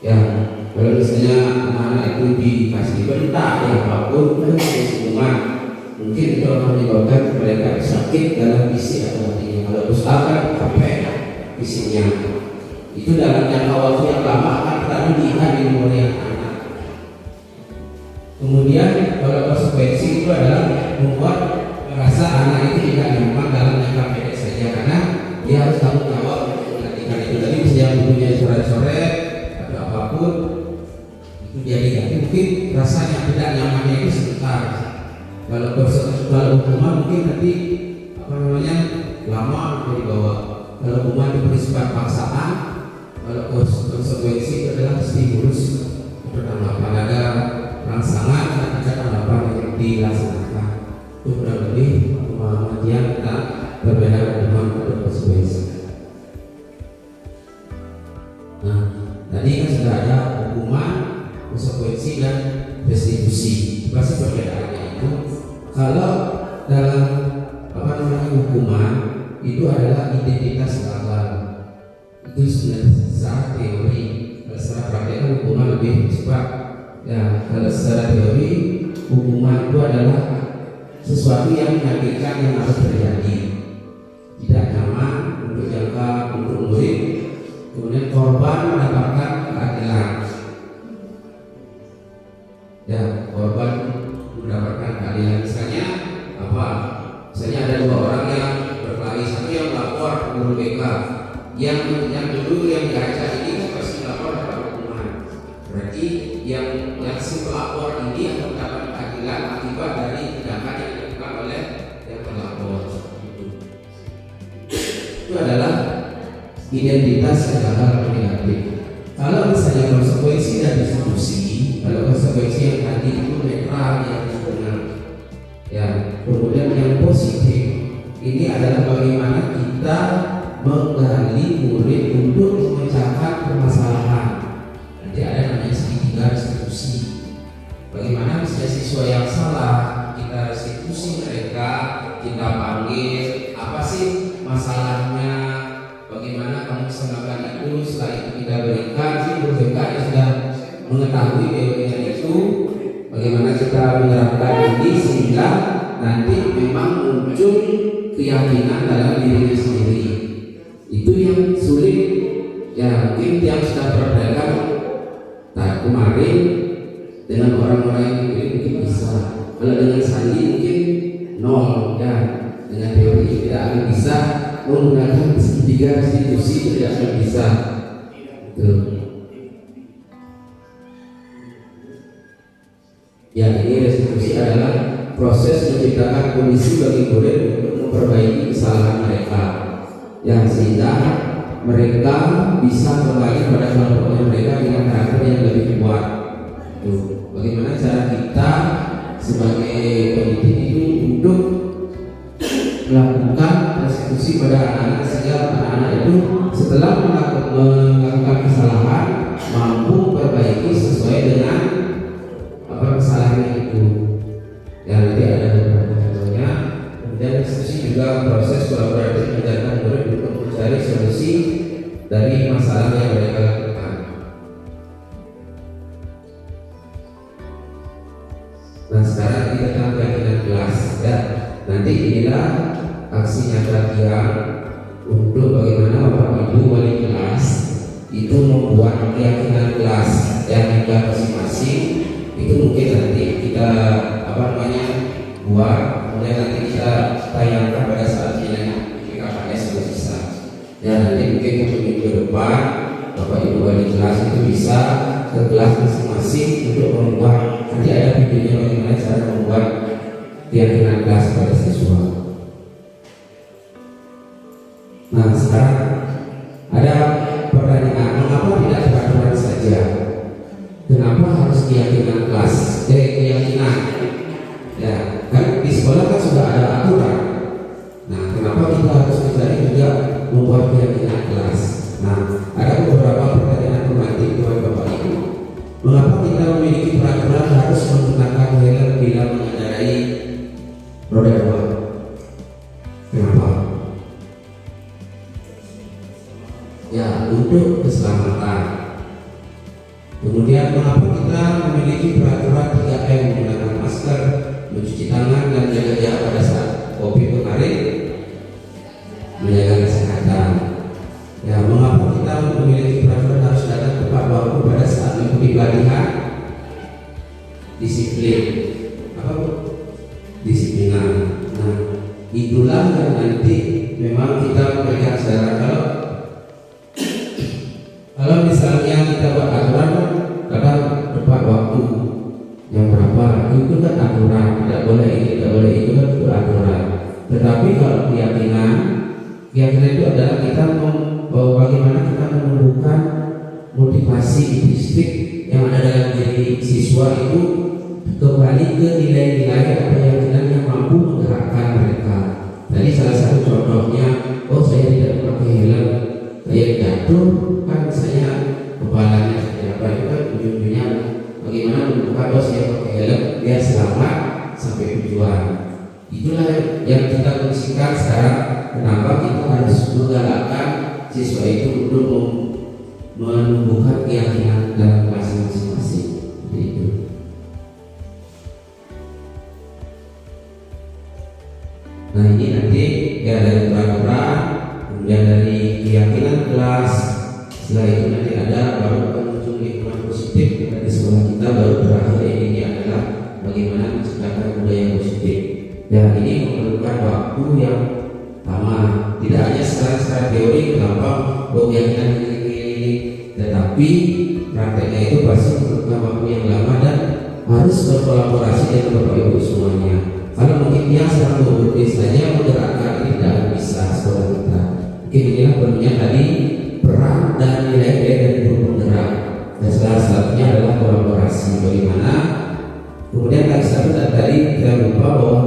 ya. Kalau misalnya anak itu dikasih bentak ya apapun itu hukuman, mungkin itu akan menyebabkan mereka sakit dalam fisik atau hatinya. Kalau usahakan capek fisiknya, itu dalam jangka waktu yang lama akan terlalu dihadapi oleh anak. Kemudian kalau konsekuensi itu adalah membuat merasa anak itu tidak nyaman dalam jangka pendek saja, karena dia harus tanggung jawab menghentikan itu. Tadi bisa punya coret-coret atau apapun itu jadi mungkin rasanya tidak nyamannya itu sebentar. Kalau hukuman mungkin nanti lama untuk dibawa. Kalau hukuman itu bersifat paksaan, kalau konsekuensi itu adalah stimulus untuk tanggapan, ada rangsangan ketika tanggapan yang dilaksanakan. Itu kurang lebih pemahaman yang tentang perbedaan hukuman dan konsekuensi. Nah, tadi kan sudah ada hukuman, konsekuensi dan restitusi. Pasti perbedaannya itu kalau dalam hukuman itu adalah identitas gagal. Itu secara teori. Kalau secara praktek hukuman lebih cepat. Ya, kalau secara teori hukuman itu adalah sesuatu yang menyakitkan yang harus terjadi, tidak nyaman untuk jangka untuk murid, kemudian korban mendapatkan keadilan. Ya, korban mendapatkan keadilan. Misalnya apa? Misalnya ada dua orang yang berkelahi, satu yang lapor ke guru BK, yang dulu yang diajak ini kan pasti lapor dapat hukuman. Berarti yang si pelapor ini akan mendapat keadilan akibat dari tindakan yang dilakukan oleh yang terlapor. Itu adalah identitas yang hal negatif. Kalau misalnya konsekuensi dan diskusi, kalau konsekuensi yang tadi itu netral yang benar, ya. Kemudian yang positif ini adalah bagaimana kita menggali murid untuk memecahkan permasalahan. Nanti ada namanya segitiga restitusi. Bagaimana misalnya siswa yang salah, kita restitusi mereka, kita panggil, apa sih masalahnya, bagaimana kamu bisa melakukan itu, setelah itu kita berikan si guru BK yang sudah mengetahui teorinya itu, bagaimana kita menerapkan ini sehingga nanti memang muncul keyakinan dalam dirinya sendiri. Itu yang sulit, ya mungkin yang sudah berdagang kemarin dengan orang-orang yang mungkin bisa. Kalau dengan sandi mungkin nol, ya. Dengan teori tidak akan bisa menggunakan segitiga restitusi, tidak akan bisa. Betul. Ya, ini restitusi adalah proses menciptakan kondisi bagi murid untuk memperbaiki kesalahan mereka, yang sehingga mereka bisa kembali pada kelompoknya mereka dengan karakter yang lebih kuat. Tuh, bagaimana cara kita sebagai pendidik itu untuk melakukan restitusi pada anak-anak sehingga anak-anak itu setelah melakukan kesalahan mampu memperbaiki sesuai dengan apa kesalahannya itu. Ya, nanti ada beberapa contohnya. Kemudian restitusi juga proses kolaboratif mengajarkan murid untuk mencari solusi dari masalah yang mereka lakukan. Nah, sekarang kita tentang keyakinan kelas, ya. Nanti inilah aksi nyata Tiang untuk bagaimana Bapak Ibu wali kelas itu membuat keyakinan kelas yang kita masing-masing. Itu mungkin nanti kita buat, kemudian nanti kita tayangkan pada saat nilai PKKS sudah bisa. Ya, nanti mungkin untuk minggu depan Bapak Ibu wali kelas itu bisa ke kelas masing-masing untuk membuat, nanti ada videonya bagaimana cara membuat keyakinan kelas pada siswa. Nah, sekarang ada pertanyaan, mengapa tidak peraturan saja? Kenapa harus keyakinan kelas? Keyakinan, ya kan di sekolah kan sudah ada aturan. Nah, kenapa kita harus mencari juga membuat keyakinan kelas? Nah, ada beberapa pertanyaan romantik buat Bapak Ibu. Mengapa kita memiliki peraturan harus menggunakan helm bila mengendarai roda 2? Kenapa? Ya, untuk keselamatan. Kemudian mengapa kita memiliki peraturan 3M, menggunakan masker, mencuci tangan, dan jaga jarak pada saat COVID kemarin, menjaga kesehatan. Ya, mengapa kita memiliki peraturan harus datang tepat waktu pada saat mengikuti pelatihan? Disiplin. Apa bu? Disiplinan. Nah, itulah yang nanti memang kita memberikan secara kalau misalnya kita buat aturan kadang tepat waktu yang berapa itu kan aturan, tidak boleh ini, tidak boleh itu kan itu aturan. Tetapi kalau keyakinan itu adalah kita bagaimana kita menumbuhkan motivasi intrinsik yang ada dalam diri siswa itu kembali ke nilai-nilai atau keyakinan yang mampu menggerakkan mereka. Tadi salah satu contohnya, oh saya tidak pakai helm, saya jatuh kan saya kepalanya apa itu kan ujung-ujungnya bagaimana membuka oh saya pakai helm biar selamat sampai tujuan. Itulah yang kita fungsikan sekarang. Kenapa kita harus menggalakkan siswa itu untuk menumbuhkan keyakinan dalam kelas masing-masing. Itu. Nah ini nanti ya dari peraturan, kemudian dari keyakinan kelas, setelah itu nanti ada baru akan muncul lingkungan positif dari sekolah kita, baru terakhir ini adalah bagaimana menciptakan budaya positif. Ya ini memerlukan waktu yang lama, tidak hanya secara teori kenapa keyakinan ini, tetapi prakteknya itu pasti memerlukan waktu yang lama dan harus berkolaborasi dengan Bapak Ibu semuanya. Kalau mungkin dia sedang berbudi saja menggerakkan ini tidak bisa sekolah kita. Mungkin inilah perlunya tadi peran dan nilai-nilai dari guru penggerak. Dan selanjutnya adalah kolaborasi. Bagaimana? Kemudian tadi kita lupa bahwa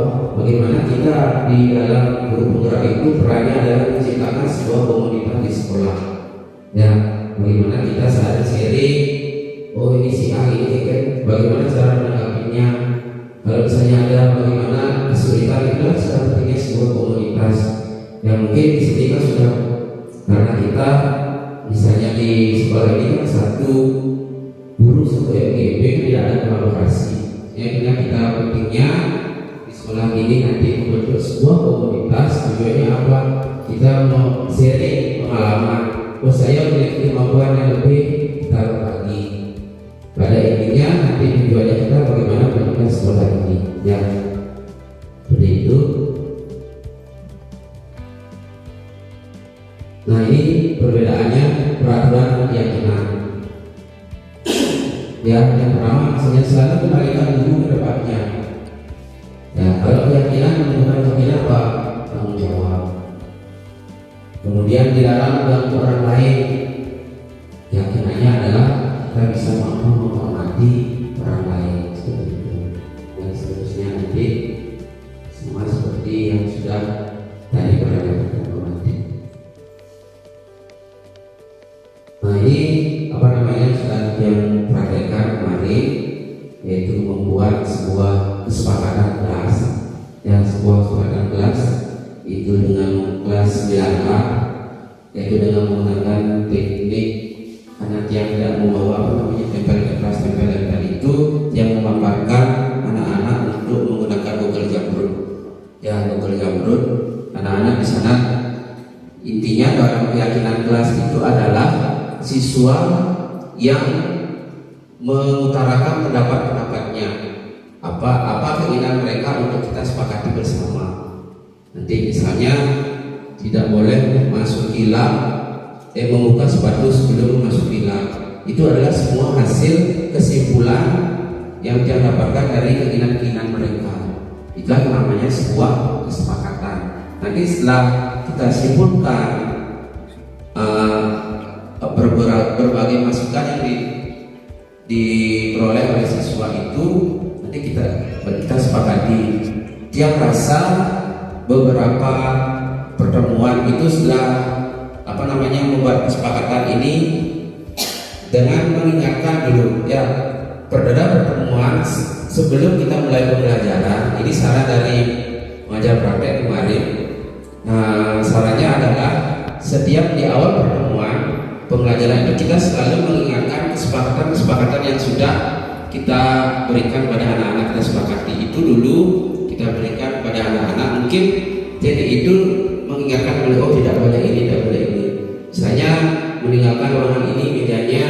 bagaimana kita di dalam guru penggerak itu perannya adalah menciptakan sebuah komunitas di sekolah. Ya, bagaimana kita saling sharing. Oh ini si A ini kan, bagaimana cara menanggapinya? Kalau misalnya ada bagaimana kesulitan, itu sudah pentingnya sebuah komunitas. Yang mungkin di sini kan sudah, karena kita misalnya di sekolah ini kan satu guru satu MGB kan tidak ada kolaborasi. Ya kita pentingnya di sekolah ini nanti membentuk sebuah komunitas. Tujuannya apa? Kita mau sharing pengalaman. Oh saya memiliki kemampuan yang lebih, kita berbagi. Pada intinya nanti tujuannya kita bagaimana menjaga sekolah ini. Ya, seperti itu. Nah ini perbedaannya peraturan dan keyakinan. Ya, yang pertama misalnya selalu kembalikan guru ke depannya. Ya, kalau keyakinan menggunakan keyakinan apa? Tanggung jawab. Kemudian dilarang mengganggu orang lain. Keyakinannya adalah kita bisa mampu menghormati orang lain, seperti itu. Dan seterusnya nanti semua seperti yang sudah tadi pernah kita hormati. Nah ini apa namanya sudah yang praktekkan kemarin, yaitu membuat sebuah kesepakatan kelas. Yang sebuah kesepakatan kelas itu dengan kelas 9A, yaitu dengan menggunakan teknik anak yang tidak membawa apa namanya tempel itu yang memaparkan anak-anak untuk menggunakan Google Jamrut. Ya Google Jamrut, anak-anak di sana intinya dalam keyakinan kelas itu adalah siswa yang mengutarakan pendapat-pendapatnya, apa keinginan mereka untuk kita sepakati bersama. Nanti misalnya tidak boleh masuk kilang, membuka sepatu sebelum masuk kilang. Itu adalah semua hasil kesimpulan yang dia dapatkan dari keinginan-keinginan mereka. Itulah namanya sebuah kesepakatan. Nanti setelah kita simpulkan berbagai masukan yang diperoleh oleh siswa itu, nanti kita sepakati. Dia rasa beberapa pertemuan itu setelah membuat kesepakatan ini dengan mengingatkan dulu ya pertemuan sebelum kita mulai pembelajaran. Ini saran dari pengajar praktek kemarin. Nah, sarannya adalah setiap di awal pertemuan pembelajaran itu kita selalu mengingatkan kesepakatan yang sudah kita berikan pada anak-anak. Kita sepakati itu dulu kita berikan pada anak-anak. Mungkin jadi itu mengingatkan beliau, oh tidak boleh ini, tidak boleh ini. Misalnya meninggalkan ruangan ini mejanya,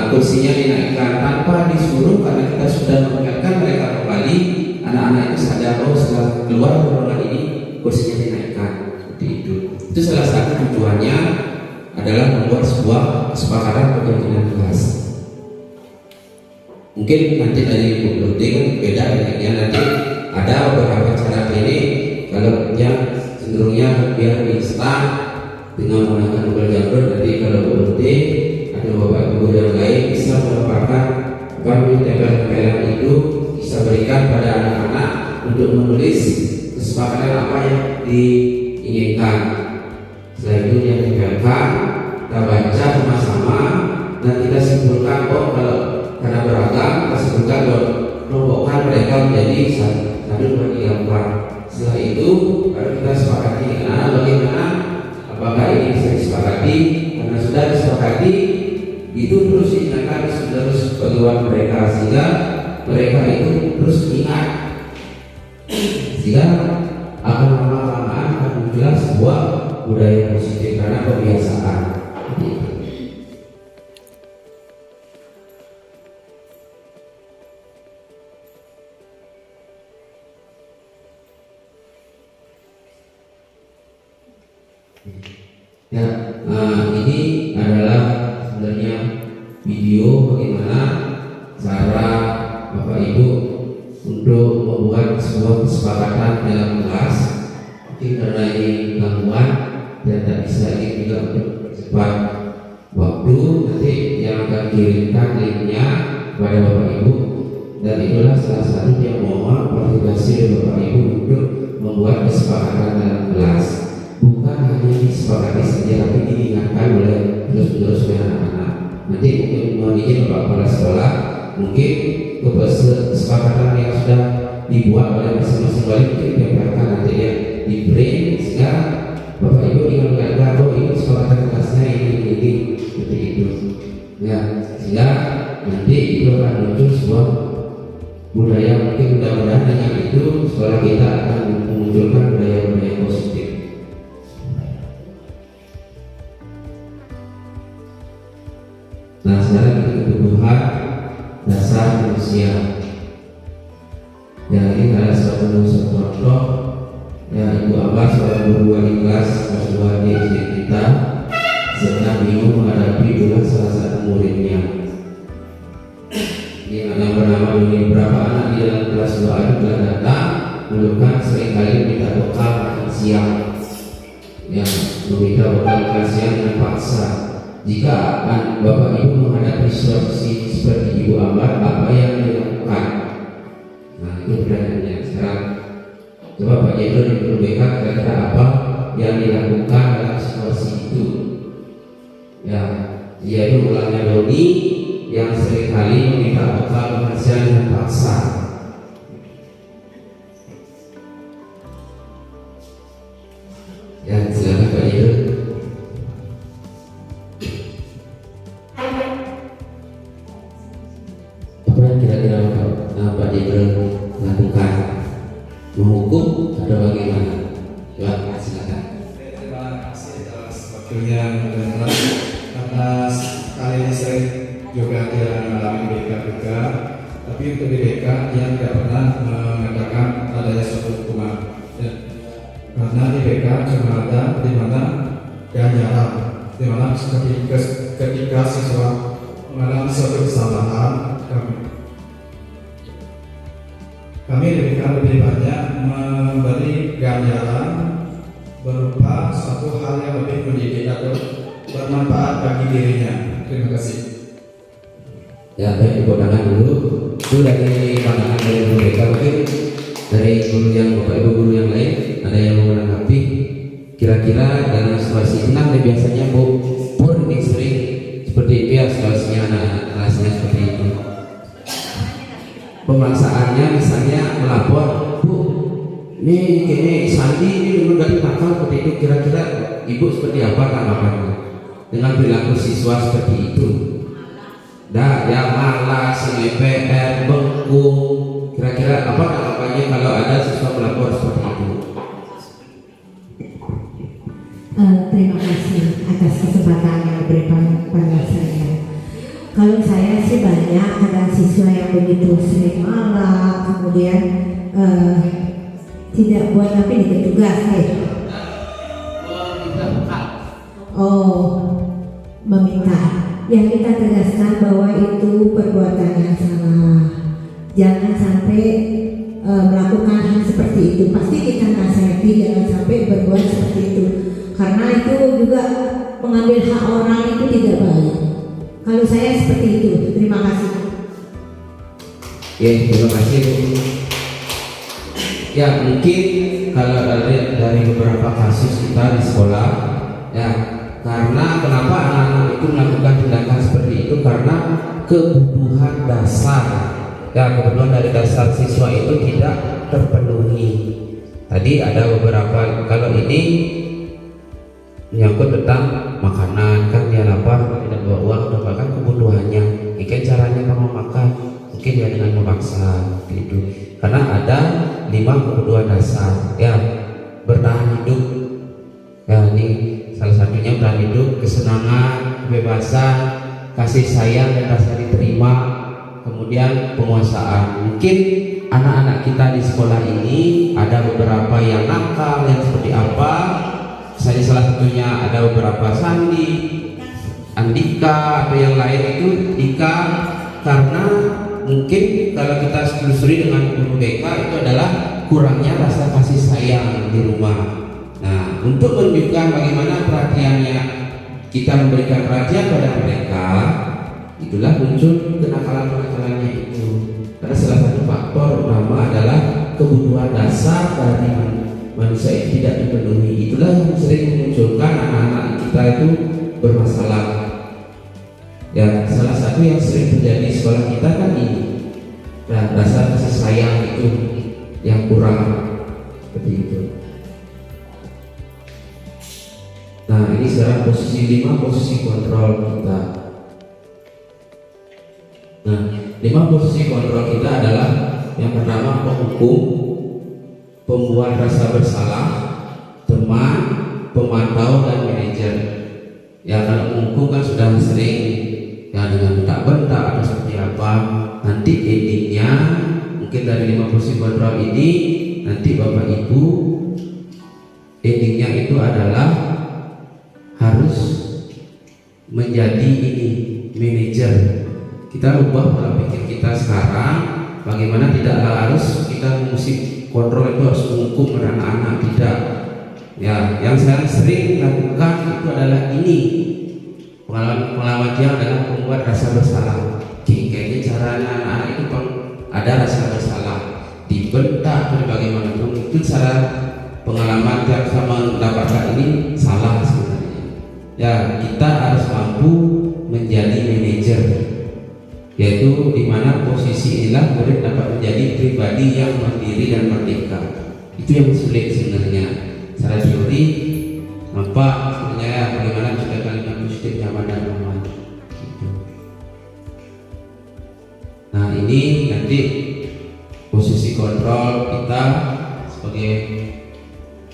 kursinya dinaikkan tanpa disuruh, karena kita sudah mengingatkan mereka kembali. Anak-anak itu sadar, oh setelah keluar ruangan ini kursinya dinaikkan. Seperti itu. Itu salah satu tujuannya adalah membuat sebuah kesepakatan kepentingan kelas. Mungkin nanti dari Bu kan beda dengan nanti ada beberapa cara ini. Kalau yang cenderungnya biar instan dengan menggunakan Google Jamrut, nanti kalau Bu ada bapak ibu yang lain bisa mendapatkan tempel-tempelan itu bisa berikan pada anak-anak untuk menulis kesepakatan apa yang diinginkan. Setelah itu yang ditempelkan, kita baca sama-sama dan kita simpulkan, oh kalau karena beragam kita simpulkan kelompokkan mereka menjadi 1, 2, 3, 4. Setelah itu baru kita sepakati dengan bagaimana apakah ini bisa disepakati. Karena sudah disepakati itu terus diingatkan terus bagaimana mereka, sehingga mereka itu terus ingat, sehingga muncullah sebuah budaya positif karena kebiasaan. Ya, ini adalah sebenarnya video bagaimana cara Bapak Ibu untuk membuat sebuah kesepakatan dalam kelas. Mungkin karena ini gangguan dan tidak bisa ini juga untuk cepat waktu, nanti yang akan kirimkan linknya kepada Bapak Ibu, dan itulah salah satu yang mohon partisipasi dari Bapak Ibu untuk membuat kesepakatan dalam kelas. Bukan hanya disepakati saja, tapi diingatkan oleh terus-menerus oleh anak-anak. Nanti mungkin mohon izin Bapak Kepala Sekolah, mungkin kesepakatan yang sudah dibuat oleh masing-masing wali mungkin diaparkan nanti ya di print, sehingga Bapak Ibu ingat-ingat bahwa ini kesepakatan kelasnya ini seperti itu. Ya, sehingga nanti itu akan muncul sebuah budaya, mungkin mudah-mudahan dengan itu sekolah kita akan memunculkan budaya-budaya positif. Nah, sekarang kita kebutuhan dasar manusia. Ya, ini adalah satu contoh. Ya, Ibu Abah seorang guru wali kelas kelas 2 di SD kita sedang bingung menghadapi bulan salah satu muridnya. Ini yang bernama Doni. Berapa anak di dalam kelas 2 itu telah datang mengeluhkan seringkali minta bekal makan siang. Ya, meminta bekal makan siang dengan paksa. Jika Bapak Ibu menghadapi situasi seperti Ibu Amar, apa yang dilakukan? Nah, itu pertanyaannya. Sekarang coba Pak Jendro di Guru BK kira-kira apa yang dilakukan dalam situasi itu? Ya, yaitu ulangnya Doni yang seringkali meminta bekal makan siang dengan paksa. Ya, silakan Pak Jendro. Kira-kira Pak Jendro lakukan, menghukum atau bagaimana? Coba silakan. Terima kasih atas waktunya karena kali ini saya juga tidak mengalami BK juga, tapi untuk di BK yang tidak pernah mengatakan adanya suatu hukuman. Ya. Karena di BK cuma ada di mana ganjaran, di mana ketika siswa mengalami suatu kesalahan, kami diberikan lebih banyak memberi ganjaran berupa suatu hal yang lebih mendidik atau bermanfaat bagi dirinya. Terima kasih. Ya, baik, tepuk tangan dulu. Itu dari pandangan dari guru BK, mungkin dari guru yang Bapak Ibu guru yang lain ada yang mau menanggapi. Kira-kira dalam situasi tenang dan biasanya Bu Pur ini sering seperti itu ya situasinya anak-anak kelasnya seperti itu. Pemaksaannya misalnya melapor, Bu, ini Sandi ini dulu dari nakal seperti itu. Kira-kira Ibu seperti apa tanggapannya dengan perilaku siswa seperti itu? Dah, yang malas, CPR, bengkung. Kira-kira apa tanggapannya kalau ada siswa melapor seperti itu? Terima kasih atas kesempatan yang diberikan kepada saya. Kalau saya sih banyak ada siswa yang begitu sering malah, kemudian tidak buat tapi dikit tugas meminta. Yang kita tegaskan bahwa itu perbuatan yang salah. Jangan sampai melakukan hal seperti itu. Pasti kita nasihati jangan sampai berbuat seperti itu. Karena itu juga mengambil hak orang itu tidak baik. Kalau saya seperti itu, terima kasih. Ya, terima kasih Bu. Ya, mungkin kalau dari beberapa kasus kita di sekolah, ya, karena kenapa anak-anak itu melakukan tindakan seperti itu karena kebutuhan dasar. Ya, kebutuhan dari dasar siswa itu tidak terpenuhi. Tadi ada beberapa, kalau ini menyangkut tentang makanan, kan dia lapar, tidak bawa uang, dapatkan kebutuhannya. Mungkin caranya kamu makan, mungkin ya dengan memaksa gitu. Karena ada 5 kebutuhan dasar, ya, bertahan hidup, Nah, ini salah satunya bertahan hidup, kesenangan, kebebasan, kasih sayang dan rasa diterima, kemudian penguasaan. Mungkin anak-anak kita di sekolah ini ada beberapa yang nakal, yang seperti apa. Saya salah satunya ada beberapa Sandi, Andika atau yang lain itu Dika, karena mungkin kalau kita telusuri dengan guru BK itu adalah kurangnya rasa kasih sayang di rumah. Nah, untuk menunjukkan bagaimana perhatiannya kita memberikan perhatian pada mereka, itulah muncul kenakalan-kenakalannya itu. Karena salah satu faktor utama adalah kebutuhan dasar dari manusia itu tidak dipenuhi. Itulah yang sering memunculkan anak-anak kita itu bermasalah. Ya, salah satu yang sering terjadi di sekolah kita kan ini. Dan rasa kasih sayang itu yang kurang, seperti itu. Nah, ini sekarang posisi 5, posisi kontrol kita. Nah, 5 posisi kontrol kita adalah yang pertama penghukum, pembuat rasa bersalah, teman, pemantau, dan manajer. Ya, kalau menghukum kan sudah sering ya dengan bentak-bentak atau seperti apa. Nanti endingnya mungkin dari 5 posisi kontrol ini nanti Bapak Ibu endingnya itu adalah harus menjadi ini manajer. Kita ubah pola pikir kita sekarang, bagaimana tidak harus kita mesti kontrol itu harus menghukum anak-anak, tidak. Ya, yang saya sering lakukan itu adalah ini pengalaman dia adalah membuat rasa bersalah. Kayaknya caranya anak-anak itu ada rasa bersalah, dibentak atau bagaimana itu cara pengalaman yang sama mendapatkan ini salah sebenarnya. Ya, kita harus mampu menjadi manajer, yaitu di mana posisi inilah murid dapat menjadi pribadi yang mandiri dan merdeka. Itu yang sulit sebenarnya. Secara teori, apa sebenarnya bagaimana sudah kalimat positif nyaman dan aman. Gitu. Nah, ini nanti posisi kontrol kita sebagai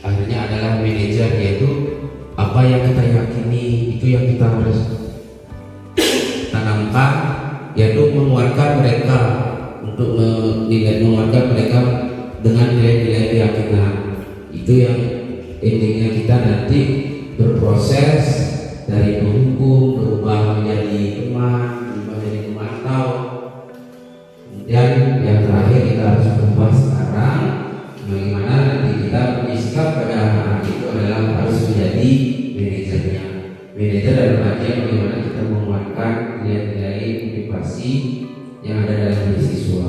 akhirnya adalah manajer, yaitu apa yang kita yakini itu yang kita harus tanamkan, yaitu menguatkan mereka untuk menguatkan mereka dengan nilai-nilai keyakinan. Itu yang endingnya kita nanti berproses dari penghukum berubah menjadi teman, berubah menjadi pemantau. Kemudian yang terakhir kita harus berubah sekarang bagaimana nanti kita bersikap pada anak-anak itu adalah harus menjadi manajernya. Manajer dalam artian bagaimana kita menguatkan nilai-nilai motivasi yang ada dalam diri siswa.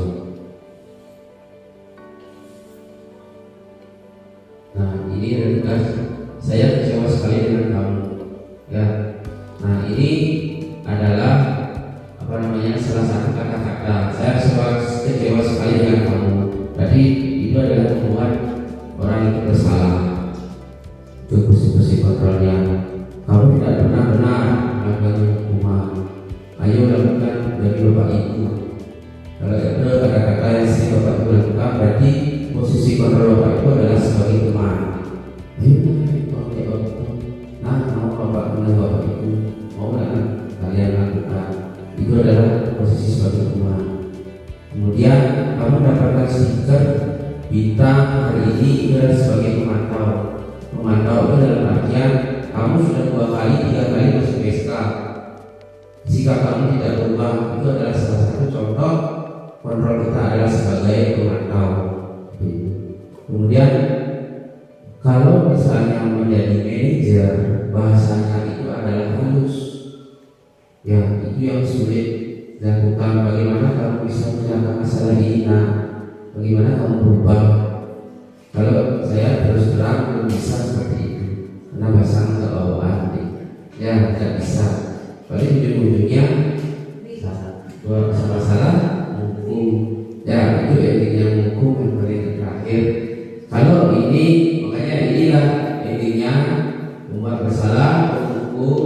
Nah, ini adalah saya kecewa sekali dengan kamu. Ya. Nah, ini adalah apa namanya salah satu kata-kata. Saya kecewa sekali dengan kamu. Berarti itu adalah membuat orang itu bersalah. Itu posisi kontrolnya. Kamu tidak pernah benar melakukan hukuman. Ayo lakukan dari Bapak Ibu. Kalau ada kata-kata yang si Bapak Ibu lakukan, berarti posisi kontrol Bapak Ibu adalah sebagai teman. Ayo Bapak Ibu. Nah, mau Bapak benar Bapak Ibu, mau nggak kalian lakukan? Itu adalah posisi sebagai teman. Kemudian kamu dapatkan stiker bintang hari ini adalah sebagai pemantau. Pemantau itu dalam artian kamu sudah 2 kali, 3 kali masuk PSK. Jika kamu tidak berubah, itu adalah salah satu contoh kontrol kita adalah sebagai pemantau. Kemudian kalau misalnya menjadi manajer, bahasanya itu adalah halus. Ya, itu yang sulit dilakukan. Bagaimana kamu bisa menyelesaikan masalah ini? Nah, bagaimana kamu berubah? Kalau saya terus terang belum bisa seperti itu, karena bahasa nggak bawaan, ya tidak bisa. Paling ujung-ujungnya dua masalah hukum, ya itu intinya hukum yang paling terakhir. Kalau ini makanya inilah intinya membuat bersalah hukum.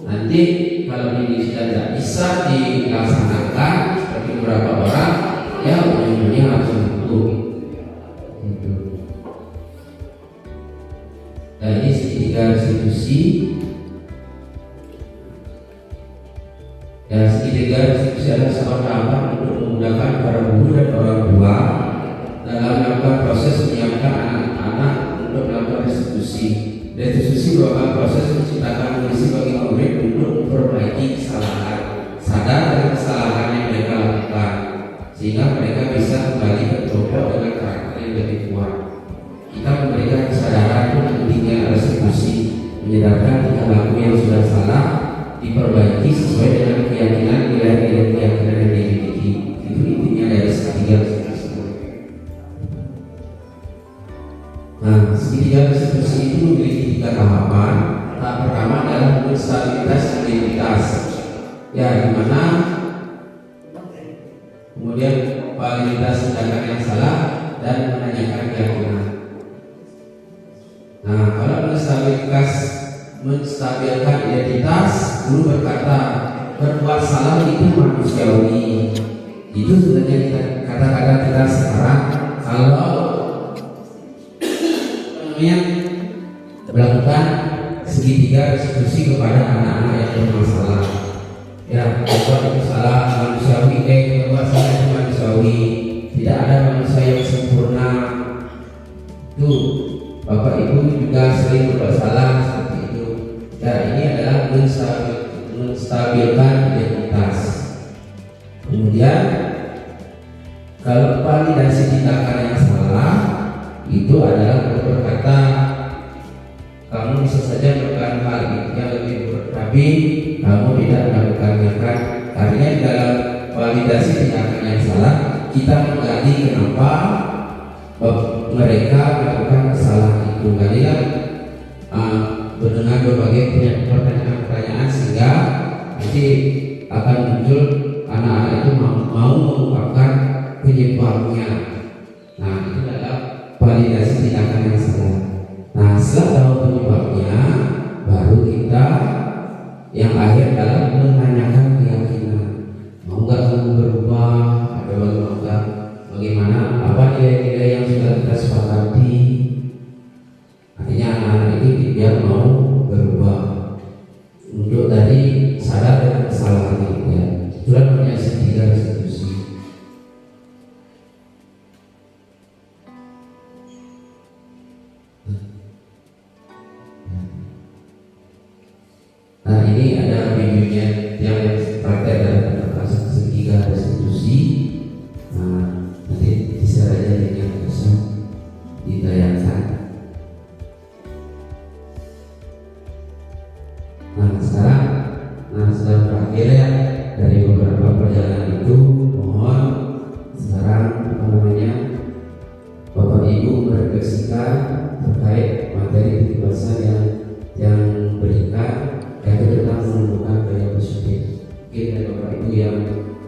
Nanti kalau ini sudah tidak bisa dilaksanakan seperti beberapa orang, ya ujung-ujungnya harus hukum. Dan ini segitiga restitusi. Dan segitiga restitusi adalah sebuah tahapan untuk memudahkan para guru dan orang tua dalam melakukan proses menyiapkan anak-anak untuk melakukan restitusi. Restitusi merupakan proses menciptakan kondisi bagi murid untuk memperbaiki kesalahan, sadar dari kesalahan yang mereka lakukan, sehingga mereka bisa kembali bertobat dengan karakter yang lebih kuat. Kita memberikan kesadaran pentingnya restitusi, menyadarkan tingkah laku yang sudah salah diperbaiki sesuai dengan keyakinan nilai-nilai keyakinan yang dimiliki. Itu intinya dari segitiga restitusi. Nah, segitiga restitusi itu memiliki 3 tahapan. Tahap pertama adalah stabilitas identitas, ya, dimana kemudian validitas tindakan yang salah dan menanyakan keyakinan. Nah, kalau menstabilkan identitas, guru berkata berbuat salah itu manusiawi. Itu sebenarnya kata-kata kita sekarang. Kalau melakukan segitiga restitusi kepada anak-anak yang bermasalah, ya, berbuat itu salah manusiawi, berbuat salah itu manusiawi. Tidak ada manusia yang sempurna. Tuh, Bapak Ibu juga sering berbuat salah seperti itu. Dan ini adalah menstabilkan identitas. Kemudian kalau validasi tindakan yang salah itu adalah berkata kamu bisa saja melakukan hal yang lebih buruk, tapi kamu tidak melakukannya. Artinya dalam validasi tindakan yang salah kita menggali kenapa mereka melakukan kesalahan itu. Galilah mendengar berbagai pertanyaan-pertanyaan sehingga nanti akan muncul anak-anak itu mau mengungkapkan penyebabnya. Nah, itu adalah validasi tindakan yang salah. Nah, setelah tahu penyebabnya, baru kita yang akhir adalah menanyakan keyakinan. Mau nggak kamu berubah? Ada bagaimana? Apa nilai-nilai yang sudah kita sepakati? Artinya anak-anak ini dia mau berubah untuk dari sadar dengan kesalahannya. Ya, itulah namanya segitiga restitusi. Nah, ini ada videonya yang praktek dalam segitiga restitusi. Nah, nanti bisa aja yang bisa ditayangkan. Nah, sekarang terakhir ya, dari beberapa perjalanan itu, mohon sekarang Bapak Ibu merefleksikan terkait materi pembahasan yang berikan, yaitu tentang menumbuhkan gaya positif. Mungkin dari Bapak Ibu yang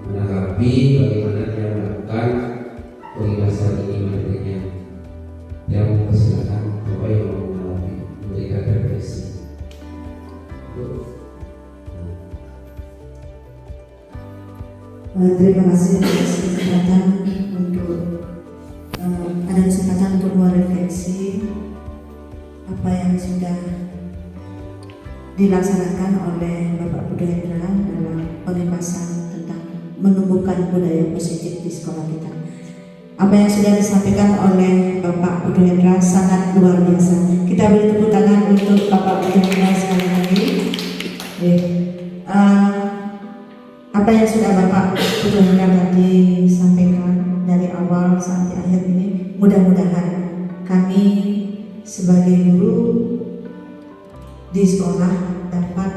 menanggapi bagaimana dia melakukan pembahasan ini materinya, yang mempersilakan Bapak yang mau mengalami memberikan refleksi. Terima kasih atas kesempatan untuk merefleksi apa yang sudah dilaksanakan oleh Bapak Budha Hendra dalam pembahasan tentang menumbuhkan budaya positif di sekolah kita. Apa yang sudah disampaikan oleh Bapak Budha Hendra sangat luar biasa. Kita beri tepuk tangan untuk Bapak Budha Hendra sekali lagi. Apa yang sudah Bapak Budha Hendra tadi sampaikan dari awal sampai akhir ini, mudah-mudahan kami sebagai guru di sekolah dapat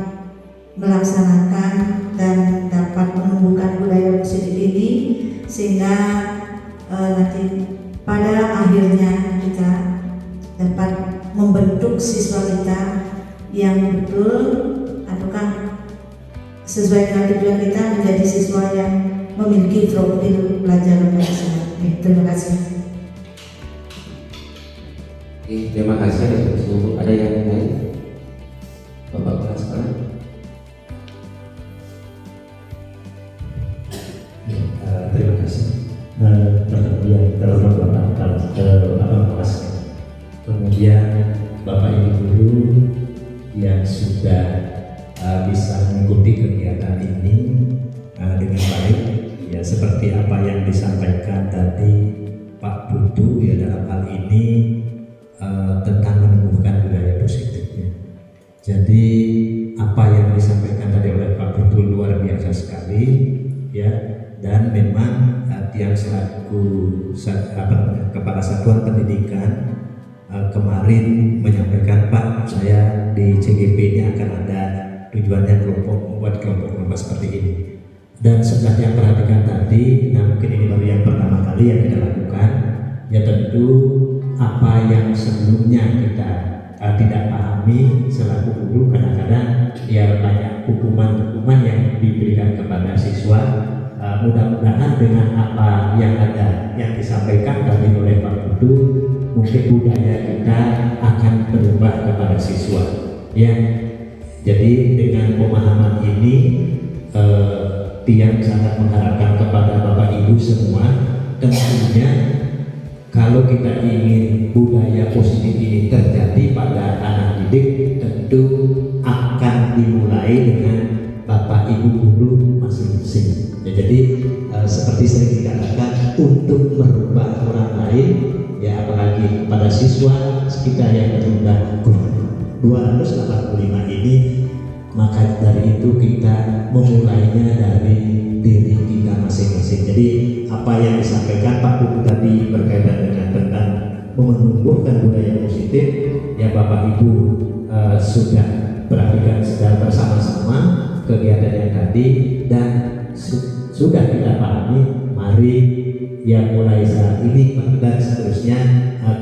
melaksanakan dan dapat menumbuhkan budaya positif ini, sehingga nanti pada akhirnya kita dapat membentuk siswa kita yang betul ataukah sesuai dengan tujuan kita menjadi siswa yang memiliki profil pelajar bangsa. Terima kasih. Terima kasih atas seluruh. Ada yang lain? Bapak kelas sekarang. Terima kasih. Yang terhormat Bapak kelas. Kemudian Bapak Ibu Guru yang sudah bisa mengikuti kegiatan ini dengan baik. Ya, seperti apa yang disampaikan tadi Pak Putu ya, dalam hal ini tentang menumbuhkan budaya positifnya. Jadi apa yang disampaikan tadi oleh Pak Putu luar biasa sekali ya, dan memang Tiang selaku Kepala Satuan Pendidikan kemarin menyampaikan, Pak, saya di CGP ini akan ada tujuannya membuat kelompok seperti ini. Dan sudah yang perhatikan tadi, nah mungkin ini baru yang pertama kali yang kita lakukan. Ya tentu apa yang sebelumnya kita tidak pahami selaku guru, kadang-kadang ya banyak hukuman yang diberikan kepada siswa. Mudah-mudahan dengan apa yang ada yang disampaikan tadi oleh Pak Putu, mungkin budaya kita akan berubah kepada siswa. Ya, jadi dengan pemahaman ini Tiang sangat mengharapkan kepada Bapak Ibu semua, tentunya kalau kita ingin budaya positif ini terjadi pada anak didik, tentu akan dimulai dengan Bapak Ibu guru masing-masing. Ya, jadi seperti sering dikatakan, untuk merubah orang lain, ya apalagi kepada siswa sekitar yang berjumlah 285 ini, maka dari itu kita memulainya dari diri kita masing-masing. Jadi apa yang disampaikan Pak Putu tadi berkaitan dengan tentang menumbuhkan budaya positif, ya Bapak Ibu sudah perhatikan secara bersama-sama kegiatan yang tadi, dan sudah kita pahami. Mari yang mulai saat ini dan seterusnya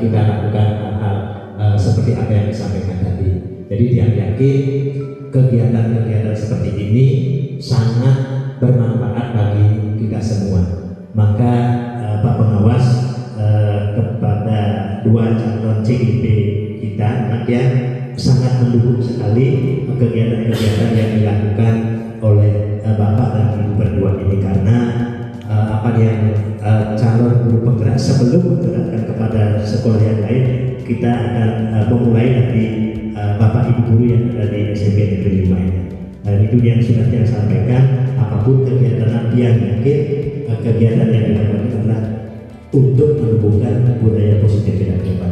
kita lakukan hal-hal seperti apa yang disampaikan tadi. Jadi Tiang yakin kegiatan-kegiatan seperti ini sangat bermanfaat bagi kita semua. Maka Pak Pengawas kepada dua calon CGP kita yang sangat mendukung sekali kegiatan-kegiatan yang dilakukan oleh Bapak dan Ibu berdua ini, karena calon guru penggerak sebelum menggerakkan kepada sekolah yang lain, kita akan memulai dari Bapak Ibu guru yang ada di SMP Negeri 5 ini. Dan itu yang sudah saya sampaikan, apapun kegiatan nanti yang yakin kegiatan yang dilakukan adalah untuk menumbuhkan budaya positif dan depan.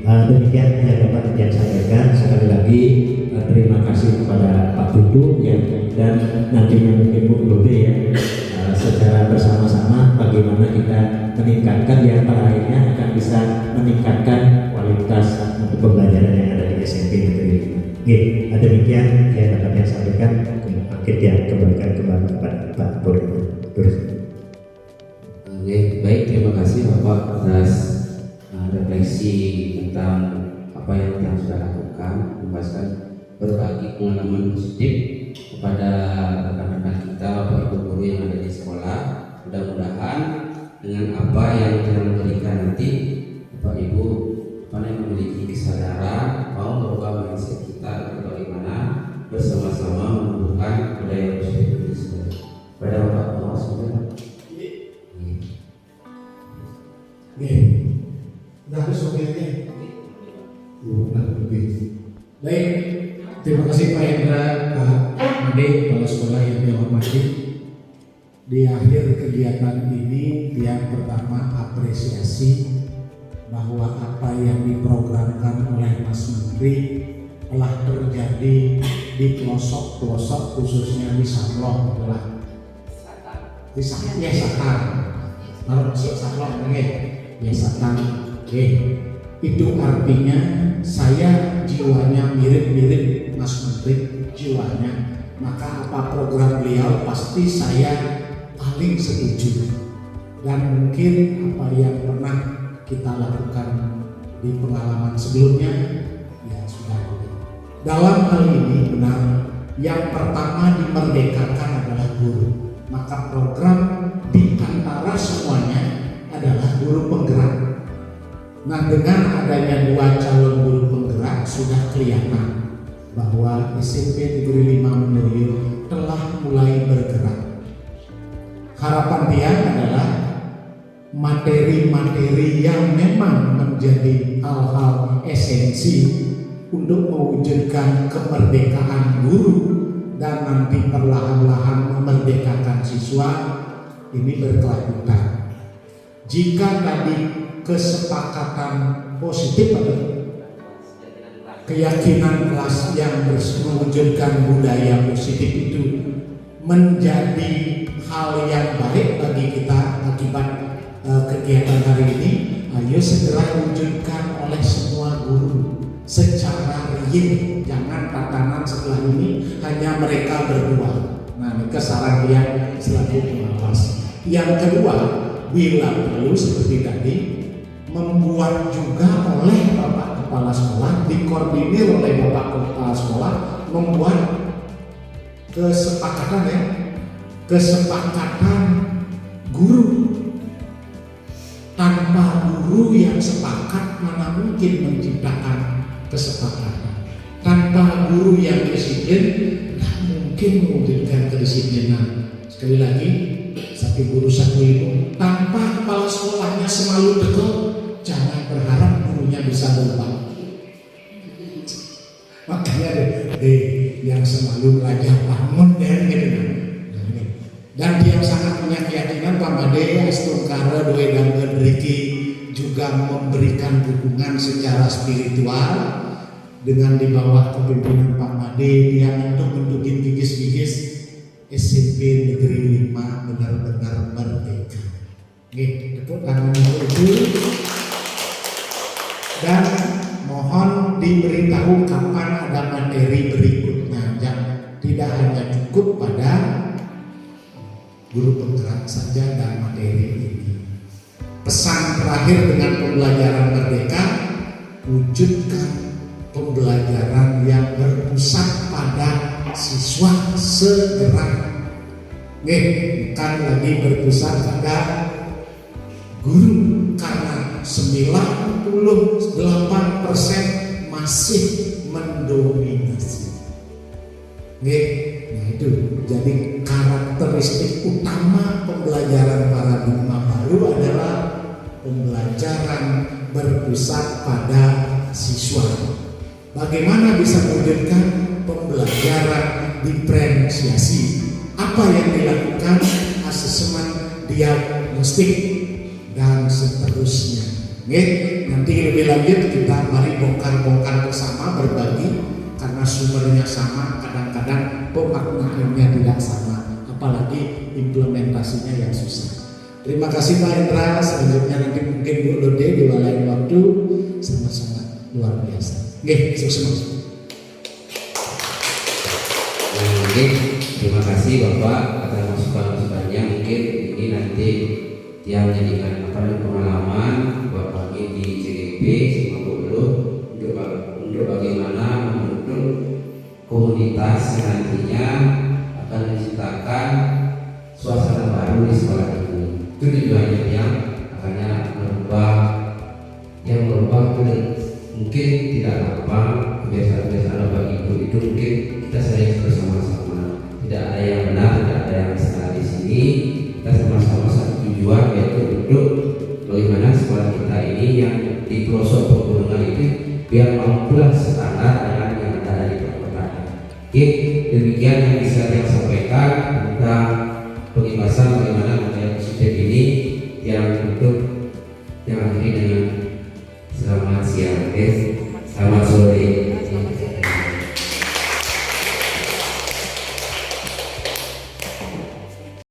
Demikian yang dapat saya sampaikan. Sekali lagi terima kasih kepada Pak Putu ya, dan nantinya mungkin Bu Lode ya, secara bersama-sama bagaimana kita meningkatkan, yang terakhirnya akan bisa meningkatkan kualitas untuk pembelajaran yang ada di SMP Negeri 5. Demikian yang dapat saya sampaikan. Kita kembalikan kembali kepada Pak Putu. Baik, terima kasih Bapak atas refleksi tentang apa yang kita sudah lakukan, membahaskan berbagi pengalaman positif kepada rekan-rekan kita, Bapak Ibu guru yang ada di sekolah. Mudah-mudahan dengan apa yang kita berikan nanti, Bapak Ibu memiliki kesadaran mau merubah mindset kita untuk bagaimana bersama-sama menumbuhkan budaya positif di sekolah. Pada Bapak Pengawas sudah. Udah habis waktunya. Baik, terima kasih Pak Hendra, Pak Made, kepala sekolah yang saya hormati. Di akhir kegiatan ini, yang pertama apresiasi bahwa apa yang diprogramkan oleh Mas Menteri telah terjadi di pelosok-pelosok, khususnya di Sablon, adalah di Sakar. Baru masuk Sablon, Sablon. Itu artinya saya jiwanya mirip-mirip Mas Menteri jiwanya, maka apa program beliau pasti saya paling setuju. Dan mungkin apa yang pernah kita lakukan di pengalaman sebelumnya ya sudah. Dalam hal ini benar, yang pertama dimerdekakan adalah guru, maka program di antara semuanya adalah guru penggerak. Nah, dengan adanya dua calon guru penggerak sudah kelihatan bahwa SMP Negeri 5 Menuju telah mulai bergerak. Harapan dia adalah materi-materi yang memang menjadi hal-hal esensi untuk mewujudkan kemerdekaan guru dan nanti perlahan-lahan memerdekakan siswa ini berkelanjutan. Jika tadi kesepakatan positif atau keyakinan kelas yang mewujudkan budaya positif itu menjadi hal yang baik bagi kita akibat kegiatan hari ini, ayo segera wujudkan oleh semua guru secara real. Jangan tatanan setelah ini hanya mereka berdua. Nah, ini saran dia selaku pengawas. Yang kedua, bila perlu seperti tadi, membuat juga oleh Bapak Kepala Sekolah, dikoordinir oleh Bapak Kepala Sekolah, membuat kesepakatan guru. Tanpa guru yang sepakat, mana mungkin menciptakan kesepakatan. Tanpa guru yang disiplin, tidak mungkin mewujudkan kedisiplinan. Sekali lagi, satu guru satu ilmu. Tanpa kepala sekolahnya selalu teguh, jangan berharap gurunya bisa berubah. Makanya yang selalu belajar bangun gitu. Dan dia sangat punya keyakinan Pak Made, Astungkara, Doi dan Beriki juga memberikan dukungan secara spiritual dengan di bawah kepemimpinan Pak Made. Dia untuk mendudukin gigis-gigis SMP Negeri 5 benar-benar merdeka. Tepuk tangan itu. Dan mohon diberitahu kapan ada materi berikutnya. Jangan tidak hanya cukup pada guru penggerak saja dan materi ini. Pesan terakhir dengan pembelajaran merdeka, wujudkan pembelajaran yang berpusat pada siswa segera. Bukan lagi berpusat pada guru, karena 98% masih mendominasi. Nah itu jadi karakteristik utama pembelajaran paradigma baru adalah pembelajaran berpusat pada siswa. Bagaimana bisa mewujudkan pembelajaran diferensiasi? Apa yang dilakukan, asesmen, diagnostik, dan seterusnya. Nanti lebih lanjut kita mari bongkar-bongkar bersama, berbagi, karena sumbernya sama, kadang-kadang pemaknaannya tidak sama, apalagi implementasinya yang susah. Terima kasih Pak Hendra. Selanjutnya nanti mungkin Bu Lode di lain waktu, sangat-sangat luar biasa. Sukses. Terima kasih Bapak atas masukan-masukannya. Mungkin ini nanti yang menjadikan pengalaman Bapak di CGP sama Bu Lode untuk bagaimana membentuk komunitas yang nantinya akan menciptakan suasana baru di sekolah ini. Itu tujuannya yang akannya merubah itu mungkin tidak gampang. Kebiasaan-kebiasaan bagi ibu itu mungkin kita sering bersama-sama. Tidak ada yang benar, tidak ada yang salah di sini. Kita sama-sama satu tujuan, yaitu untuk bagaimana sekolah kita ini yang di pelosok pegunungan itu biar mampulah standar dengan yang ada di perkotaan. Demikian yang bisa saya sampaikan tentang